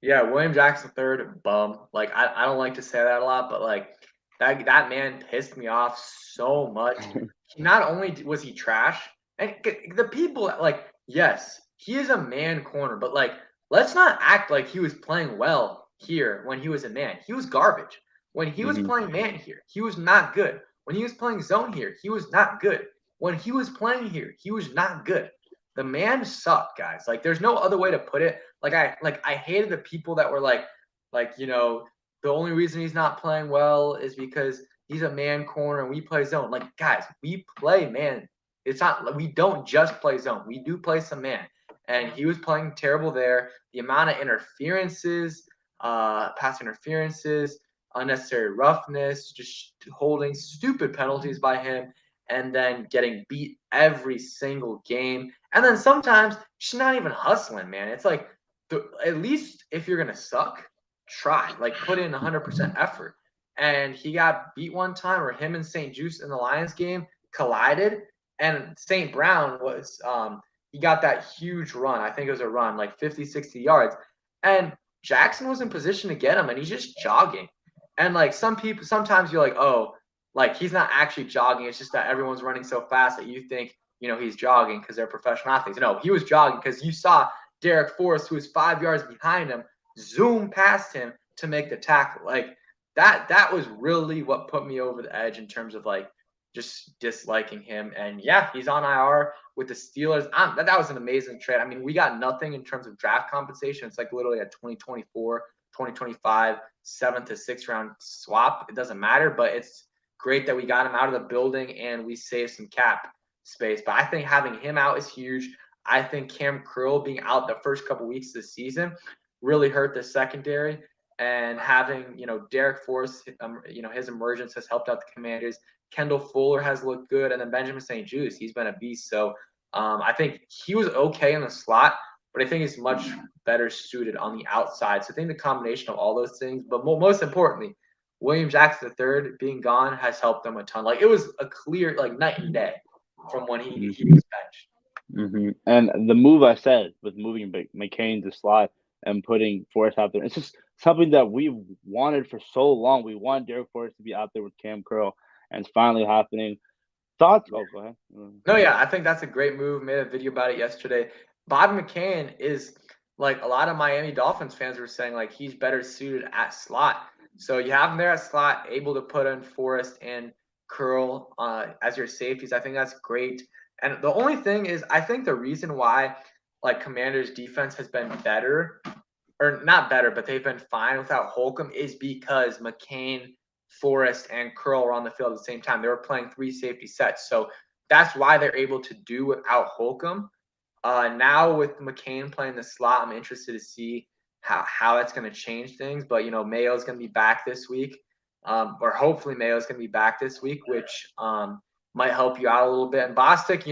Yeah, William Jackson third, bum. Like I don't like to say that a lot, but like that man pissed me off so much. Not only was he trash, and the people like, yes, he is a man corner, but like let's not act like he was playing well here when he was a man. He was garbage. When he was hmm playing man here, he was not good. When he was playing zone here, he was not good. When he was playing here, he was not good. The man sucked, guys. Like there's no other way to put it. I hated the people that were the only reason he's not playing well is because he's a man corner and we play zone. Like guys, we play man. It's not we don't just play zone. We do play some man. And he was playing terrible there. The amount of interferences, pass interferences, unnecessary roughness, just holding stupid penalties by him, and then getting beat every single game. And then sometimes she's not even hustling, man. It's like at least if you're gonna suck, try. Like put in 100% effort. And he got beat one time, or him and St. Juice in the Lions game collided, and St. Brown was he got that huge run. I think it was a run, like 50, 60 yards. And Jackson was in position to get him, and he's just jogging. And like sometimes you're like, oh, like he's not actually jogging. It's just that everyone's running so fast that you think, he's jogging because they're professional athletes. No, he was jogging because you saw Derek Forrest, who was 5 yards behind him, zoom past him to make the tackle. Like that was really what put me over the edge in terms of like just disliking him. And yeah, he's on IR with the Steelers. That was an amazing trade. I mean, we got nothing in terms of draft compensation. It's like literally a 2024, 2025, 7th to 6th round swap. It doesn't matter, but it's great that we got him out of the building and we saved some cap space. But I think having him out is huge. I think Cam Curl being out the first couple weeks of the season really hurt the secondary. And having, Derek Force, his emergence has helped out the Commanders. Kendall Fuller has looked good. And then Benjamin St. Juice, he's been a beast. So I think he was okay in the slot, but I think he's much better suited on the outside. So I think the combination of all those things, but most importantly, William Jackson III being gone has helped them a ton. Like it was a clear, like night and day from when he was benched. And the move I said with moving McCain to slot and putting Forrest out there, it's just something that we wanted for so long. We want Derek Forrest to be out there with Cam Curl, and it's finally happening. Thoughts? Oh, go ahead. No, yeah, I think that's a great move. Made a video about it yesterday. Bob McCain is like a lot of Miami Dolphins fans were saying, like he's better suited at slot. So you have him there at slot, able to put in Forrest and Curl as your safeties. I think that's great. And the only thing is, I think the reason why like Commanders defense has been better, or not better, but they've been fine without Holcomb is because McCain, Forrest, and Curl were on the field at the same time. They were playing 3 safety sets. So that's why they're able to do without Holcomb. Now with McCain playing the slot, I'm interested to see how that's going to change things. But, Mayo's going to be back this week, or hopefully Mayo's going to be back this week, which might help you out a little bit. And Bostic,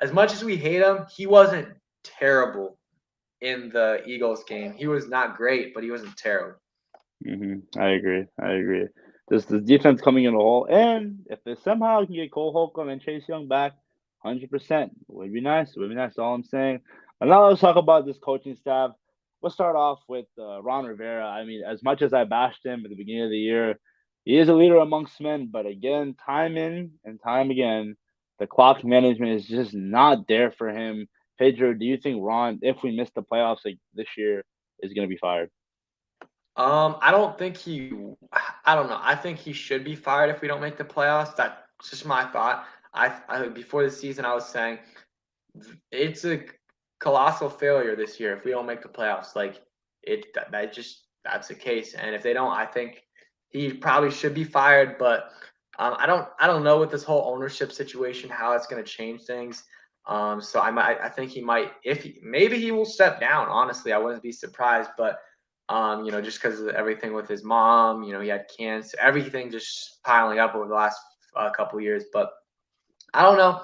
as much as we hate him, he wasn't terrible in the Eagles game. He was not great, but he wasn't terrible. I agree. I agree. This defense coming in the hole, and if they somehow can get Cole Holcomb and Chase Young back, 100% would be nice. Would be nice. That's all I'm saying. And now let's talk about this coaching staff. We'll start off with Ron Rivera. I mean, as much as I bashed him at the beginning of the year, he is a leader amongst men. But again, time in and time again, the clock management is just not there for him. Pedro, do you think Ron, if we miss the playoffs like this year, is going to be fired? I don't think he. I don't know. I think he should be fired if we don't make the playoffs. That's just my thought. Before the season, I was saying it's a colossal failure this year if we don't make the playoffs. Like that's the case. And if they don't, I think he probably should be fired. But I don't know with this whole ownership situation how it's going to change things. So I think he might maybe he will step down. Honestly, I wouldn't be surprised. But just because of everything with his mom, he had cancer, everything just piling up over the last couple years. But I don't know.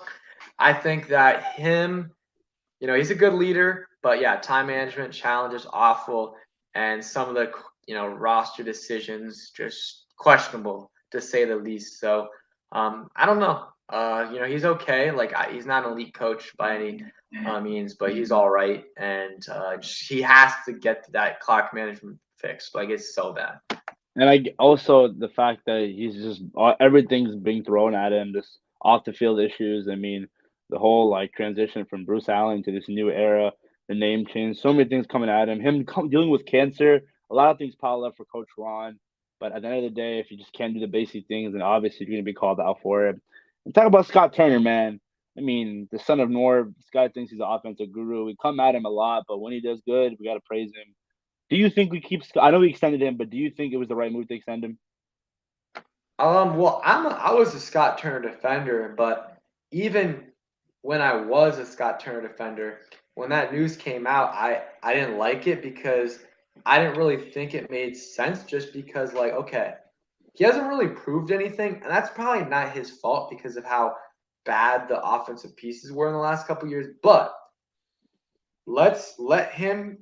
I think that he's a good leader, but yeah, time management challenges awful, and some of the roster decisions just questionable to say the least. So I don't know. He's okay. Like he's not an elite coach by any means, but he's all right, and he has to get that clock management fixed. Like it's so bad. And also the fact that he's just everything's being thrown at him, this off the field issues. I mean, the whole like transition from Bruce Allen to this new era, the name change, so many things coming at him. Dealing with cancer, a lot of things piled up for Coach Ron. But at the end of the day, if you just can't do the basic things, then obviously you're going to be called out for it. And talk about Scott Turner, man. I mean, the son of Norv, this guy thinks he's an offensive guru. We come at him a lot, but when he does good, we got to praise him. Do you think we keep? I know we extended him, but do you think it was the right move to extend him? Well, I was a Scott Turner defender, but even when I was a Scott Turner defender, when that news came out, I didn't like it because I didn't really think it made sense. Just because, like, okay, he hasn't really proved anything, and that's probably not his fault because of how bad the offensive pieces were in the last couple years. But let's let him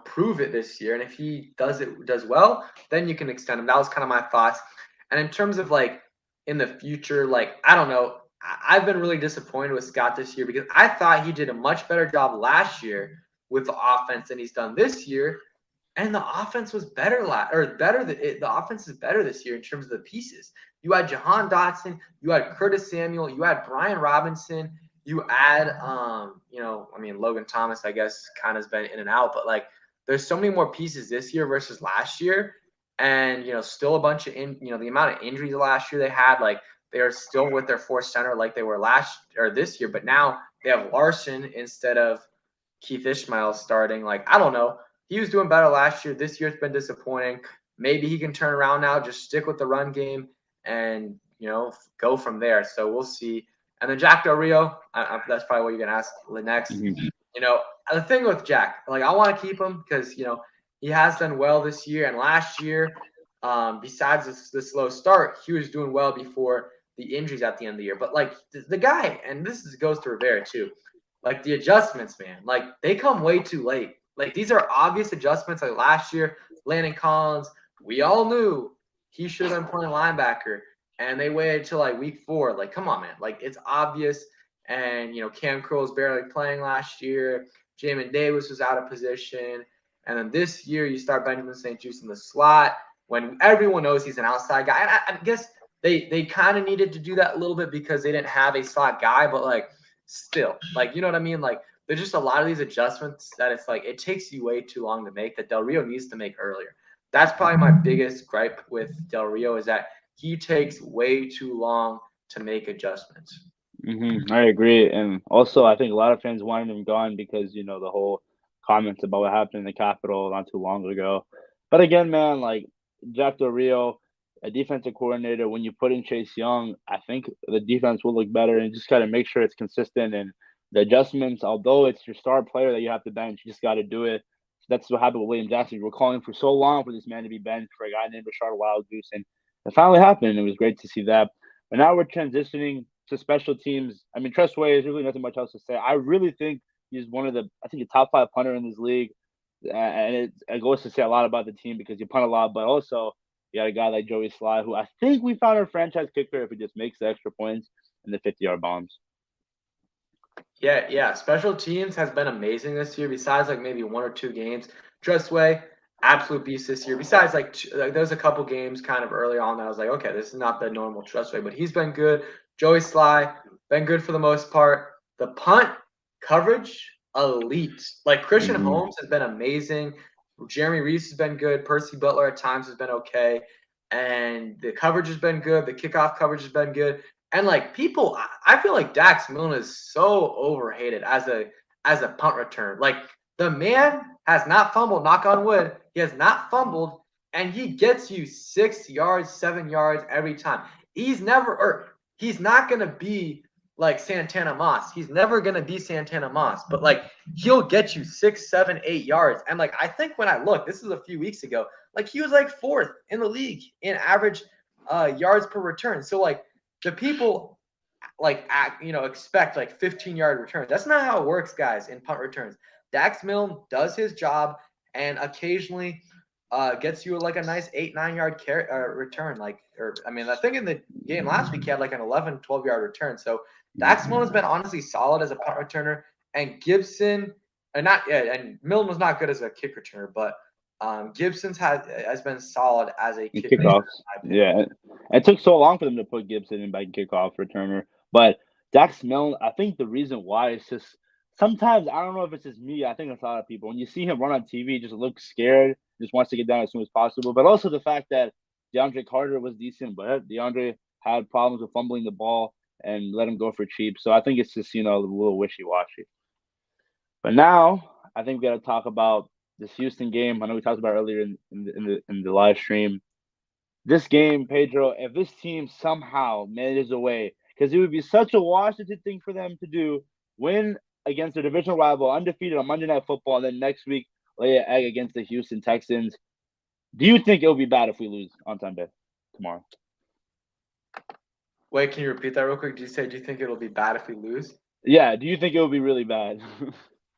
prove it this year. And if he does well, then you can extend him. That was kind of my thoughts. And in terms of like in the future, like I don't know, I've been really disappointed with Scott this year because I thought he did a much better job last year with the offense than he's done this year. And the offense was better the offense is better this year in terms of the pieces. You had Jahan Dotson, you had Curtis Samuel, you had Brian Robinson, you add Logan Thomas, I guess, kind of has been in and out, but like there's so many more pieces this year versus last year. And still a bunch of the amount of injuries last year they had, like they're still with their fourth center like they were last or this year, but now they have Larson instead of Keith Ishmael starting. Like, I don't know. He was doing better last year. This year's been disappointing. Maybe he can turn around now, just stick with the run game and, go from there. So we'll see. And then Jack Del Rio, that's probably what you're going to ask next. Mm-hmm. The thing with Jack, like I want to keep him because, he has done well this year and last year. Besides the slow start, he was doing well before the injuries at the end of the year. But like the guy, and goes to Rivera too, like the adjustments, man, like they come way too late. Like these are obvious adjustments. Like last year, Landon Collins, we all knew he should have been playing linebacker, and they waited till like week 4. Like, come on, man, like it's obvious. And Cam Curl was barely playing last year. Jamin Davis was out of position. And then this year, you start Benjamin St. Juste in the slot when everyone knows he's an outside guy. And I guess they kind of needed to do that a little bit because they didn't have a slot guy, but like still, like, you know what I mean? Like there's just a lot of these adjustments that it's like it takes you way too long to make that Del Rio needs to make earlier. That's probably my biggest gripe with Del Rio is that he takes way too long to make adjustments. I agree, and also I think a lot of fans wanted him gone because the whole comments about what happened in the Capitol not too long ago. But again, man, like Jack Del Rio, a defensive coordinator, when you put in Chase Young, I think the defense will look better, and just got to make sure it's consistent and the adjustments. Although it's your star player that you have to bench, you just got to do it. So that's what happened with William Jackson. We were calling for so long for this man to be benched for a guy named Rashard Wildgoose, and it finally happened. And it was great to see that. But now we're transitioning to special teams, I mean, Trustway is really nothing much else to say. I really think he's one of I think, the top five punter in this league. And it goes to say a lot about the team because you punt a lot, but also you got a guy like Joey Sly, who I think we found our franchise kicker if he just makes the extra points and the 50-yard bombs. Yeah. Special teams has been amazing this year. Besides like maybe one or two games, Trustway, absolute beast this year. Besides like there's a couple games kind of early on that I was like, okay, this is not the normal Trustway, but he's been good. Joey Sly been good for the most part. The punt coverage, elite. Like Christian Holmes has been amazing. Jeremy Reese has been good. Percy Butler at times has been okay. And the coverage has been good. The kickoff coverage has been good. And like people, I feel like Dax Milne is so overhated as a punt return. Like the man has not fumbled, knock on wood. He has not fumbled, and he gets you 6 yards, 7 yards every time. He's not gonna be like Santana Moss. He's never gonna be Santana Moss, but like he'll get you 6, 7, 8 yards. And like I think when I looked, this is a few weeks ago, like he was like fourth in the league in average yards per return. So like the people expect like 15-yard returns. That's not how it works, guys, in punt returns. Dax Milne does his job and occasionally gets you like a nice 8-9 yard return. I think in the game last week he had like an 11, 12-yard return. So Dax Milne has been honestly solid as a punt returner, and Gibson and Milne was not good as a kick returner, but Gibson's has been solid as a kickoffs. Yeah, it took so long for them to put Gibson in by kickoff returner, but Dax Milne, I think the reason why is just sometimes I don't know if it's just me. I think it's a lot of people when you see him run on TV, he just looks scared, just wants to get down as soon as possible. But also the fact that DeAndre Carter was decent, but DeAndre had problems with fumbling the ball and let him go for cheap. So I think it's just a little wishy washy. But now I think we got to talk about this Houston game. I know we talked about earlier in the live stream. This game, Pedro, if this team somehow manages a way, because it would be such a Washington thing for them to do, win against their divisional rival, undefeated on Monday Night Football, and then next week lay an egg against the Houston Texans. Do you think it would be bad if we lose on Sunday tomorrow? Wait, can you repeat that real quick? Do you think it'll be bad if we lose? Yeah, do you think it would be really bad?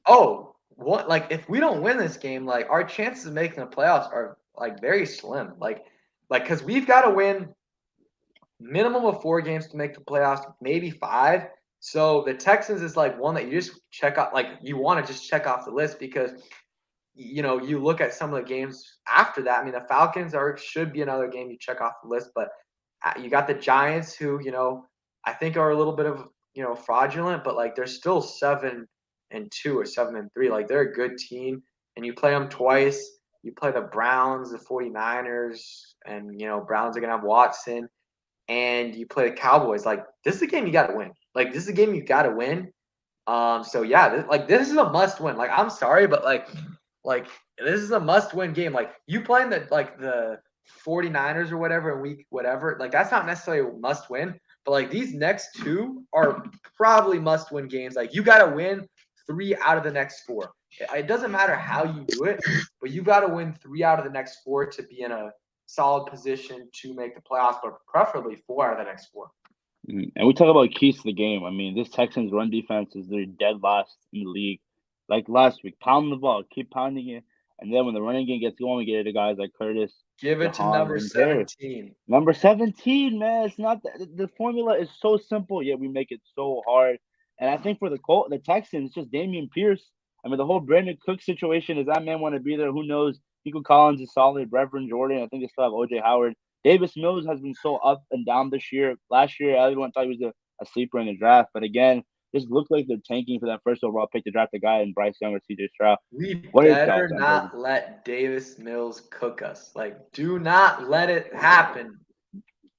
What? Like if we don't win this game, like our chances of making the playoffs are like very slim. Like because we've got to win minimum of 4 games to make the playoffs, maybe 5. So the Texans is like one that you just check off. Like you want to just check off the list because you look at some of the games after that. I mean, the Falcons should be another game you check off the list, but you got the Giants who I think are a little bit of fraudulent, but like they're still 7-2 or 7-3. Like they're a good team, and you play them twice. You play the Browns, the 49ers, and Browns are gonna have Watson, and you play the Cowboys. Like this is a game you got to win. Like this is a game you got to win. So yeah, this is a must win. Like I'm sorry, but like this is a must win game. Like you playing the 49ers or whatever in week whatever. Like that's not necessarily a must win, but like these next 2 are probably must win games. Like you got to win 3 out of the next 4. It doesn't matter how you do it, but you got to win 3 out of the next 4 to be in a solid position to make the playoffs, but preferably 4 out of the next 4. And we talk about keys to the game. I mean, this Texans run defense is their dead last in the league. Like last week, pound the ball, keep pounding it, and then when the running game gets going, we get to guys like Curtis. Give it to number 17. Number 17, man. It's not the formula is so simple, yet we make it so hard. And I think for the Texans, it's just Dameon Pierce. I mean, the whole Brandon Cook situation, does that man want to be there? Who knows? Nico Collins is solid. Reverend Jordan, I think they still have OJ Howard. Davis Mills has been so up and down this year. Last year, everyone thought he was a sleeper in the draft. But again, just looked like they're tanking for that first overall pick to draft a guy in Bryce Young or CJ Stroud. We better not let Davis Mills cook us. Like, do not let it happen.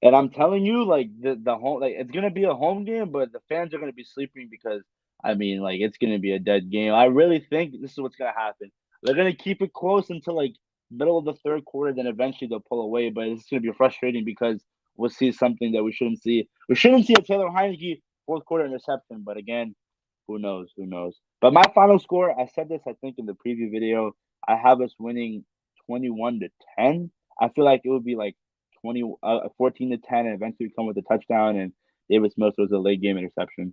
And I'm telling you, like the home, like it's gonna be a home game, but the fans are gonna be sleeping because I mean, like it's gonna be a dead game. I really think this is what's gonna happen. They're gonna keep it close until like middle of the third quarter, then eventually they'll pull away. But it's gonna be frustrating because we'll see something that we shouldn't see. We shouldn't see a Taylor Heinicke fourth quarter interception. But again, who knows? Who knows? But my final score, I said this I think in the preview video. I have us winning 21-10. I feel like it would be like 14-10 and eventually come with a touchdown and Davis Mills was a late game interception.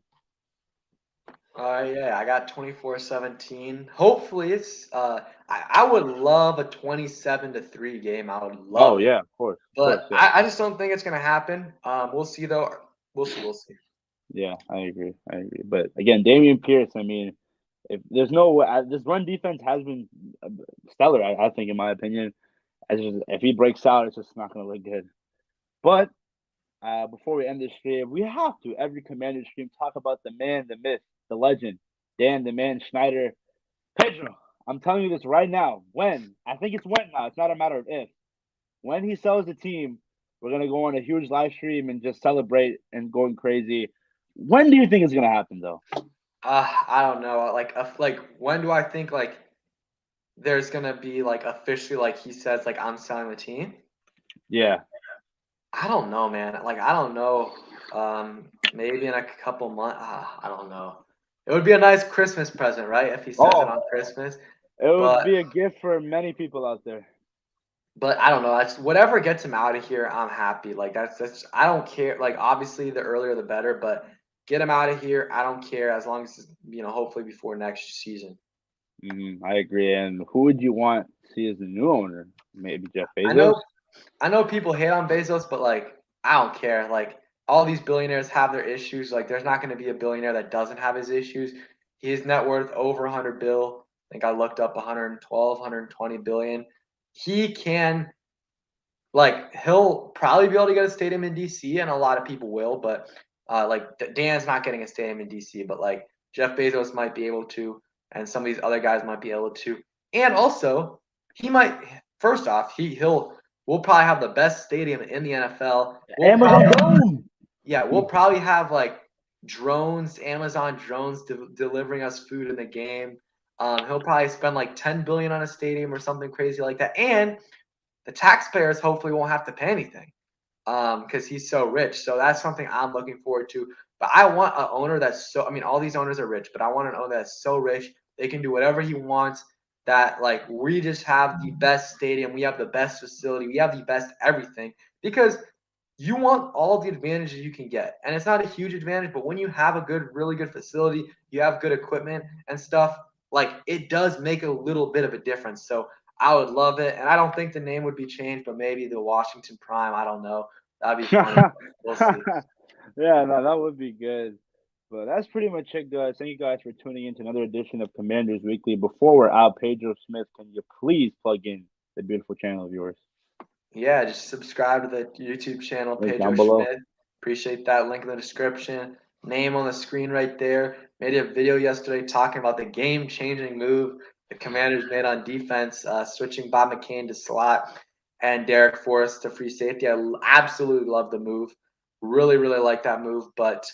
Yeah, I got 24-17. Hopefully it's I would love a 27-3 game. I would Oh love it. yeah, of course, But yeah. I just don't think it's gonna happen. We'll see though. We'll see. Yeah, I agree. But again, Damian Pierce, I mean, if there's no way, this run defense has been stellar. I think, in my opinion, if he breaks out, it's just not going to look good. But before we end this stream, we have to every Commander stream talk about the man, the myth, the legend, Dan, the man Schneider, Pedro. I'm telling you this right now. When I think it's when now. It's not a matter of if. When he sells the team, we're gonna go on a huge live stream and just celebrate and going crazy. When do you think it's gonna happen, though? I don't know. Like when do I think like there's gonna be like officially like he says like I'm selling the team? Yeah. I don't know, man. Like I don't know. Maybe in a couple months. I don't know. It would be a nice Christmas present, right? If he says it Oh, on Christmas. it would But be a gift for many people out there. I don't know. That's whatever gets him out of here. I'm happy. Like that's. I don't care. Like obviously, the earlier the better. But get him out of here. I don't care as long as hopefully before next season. I agree. And who would you want to see as the new owner? Maybe Jeff I Bezos. know. I know people hate on Bezos, but like I don't care. Like all these billionaires have their issues. Like there's not going to be a billionaire that doesn't have his issues. His net worth over 100 bill. I think I looked up 112, 120 billion. He can like he'll probably be able to get a stadium in DC, and a lot of people will. But like Dan's not getting a stadium in DC, but like Jeff Bezos might be able to, and some of these other guys might be able to. And also, he might. First off, he'll. We'll probably have the best stadium in the NFL. Amazon Dome. Yeah, we'll probably have like drones, Amazon drones delivering us food in the game. He'll probably spend like 10 billion on a stadium or something crazy like that, and the taxpayers hopefully won't have to pay anything because he's so rich. So that's something I'm looking forward to. But I want an owner that's so. I mean, all these owners are rich, but I want an owner that's so rich they can do whatever he wants. That like we just have the best stadium, we have the best facility, we have the best everything because you want all the advantages you can get. And it's not a huge advantage, but when you have a good, really good facility, you have good equipment and stuff, like it does make a little bit of a difference. So I would love it. And I don't think the name would be changed, but maybe the Washington Prime. I don't know. That'd be funny. We'll see. Yeah, no, that would be good. But that's pretty much it, guys. Thank you guys for tuning in to another edition of Commanders Weekly. Before we're out, Pedro Schmith, can you please plug in the beautiful channel of yours? Yeah, just subscribe to the YouTube channel, Link Pedro down below. Schmith. Appreciate that. Link in the description. Name on the screen right there. Made a video yesterday talking about the game-changing move the Commanders made on defense, switching Bob McCain to slot and Derek Forrest to free safety. I absolutely love the move. Really, really like that move. But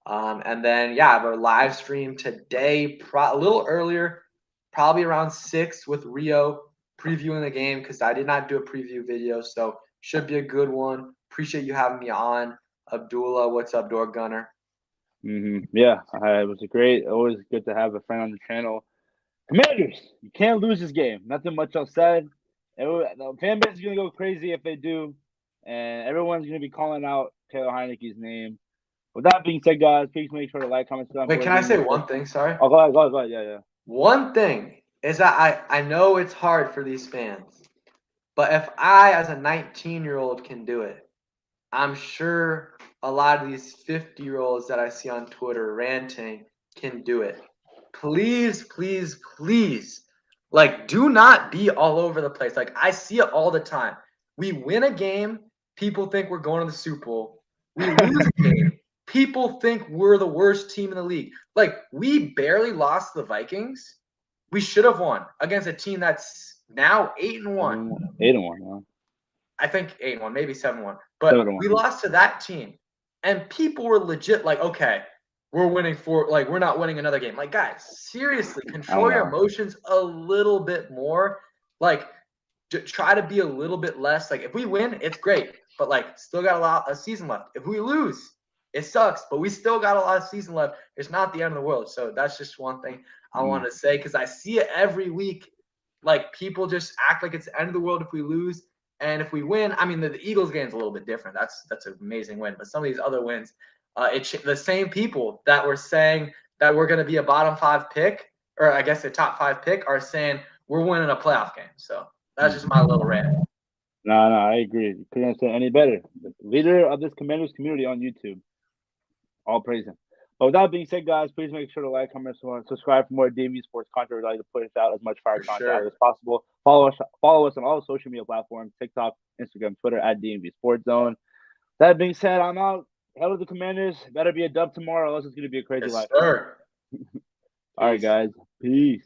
and then yeah, I have a live stream today, a little earlier, probably around 6 with Rio previewing the game because I did not do a preview video, so should be a good one. Appreciate you having me on, Abdullah. What's up, Door Gunner? Yeah, it was always good to have a friend on the channel. Commanders, you can't lose this game. Nothing much else said. The fan base is gonna go crazy if they do, and everyone's gonna be calling out Taylor Heinicke's name. With that being said, guys, please make sure to like, comment, subscribe. Wait, can I say one thing? Sorry. Oh, go ahead. Yeah. One thing is that I know it's hard for these fans, but if I, as a 19-year-old, can do it, I'm sure a lot of these 50-year-olds that I see on Twitter ranting can do it. Please, please, please, like, do not be all over the place. Like, I see it all the time. We win a game, people think we're going to the Super Bowl. We lose a game, people think we're the worst team in the league. Like, we barely lost the Vikings. We should have won against a team that's now 8-1. 8-1, yeah. I think 8-1, maybe 7-1. But 7-1. We lost to that team. And people were legit like, okay, we're not winning another game. Like, guys, seriously, control your emotions a little bit more. Like, try to be a little bit less. Like, if we win, it's great. But, like, still got a season left. If we lose, it sucks. But we still got a lot of season left. It's not the end of the world. So that's just one thing I want to say because I see it every week. Like, people just act like it's the end of the world if we lose. And if we win, I mean, the Eagles game is a little bit different. That's an amazing win. But some of these other wins, the same people that were saying that we're going to be a bottom 5 pick, or I guess a top 5 pick, are saying we're winning a playoff game. So that's just my little rant. No, I agree. You couldn't have said any better. The leader of this Commanders community on YouTube. All praise him. But with that being said, guys, please make sure to like, comment, subscribe for more DMV sports content. We'd like to push out as much fire For content sure. as possible. Follow us on all social media platforms: TikTok, Instagram, Twitter at DMVSportsZone. That being said, I'm out. Hell with the Commanders. Better be a dub tomorrow, else it's going to be a crazy Yes, life. sir. All right, guys. Peace.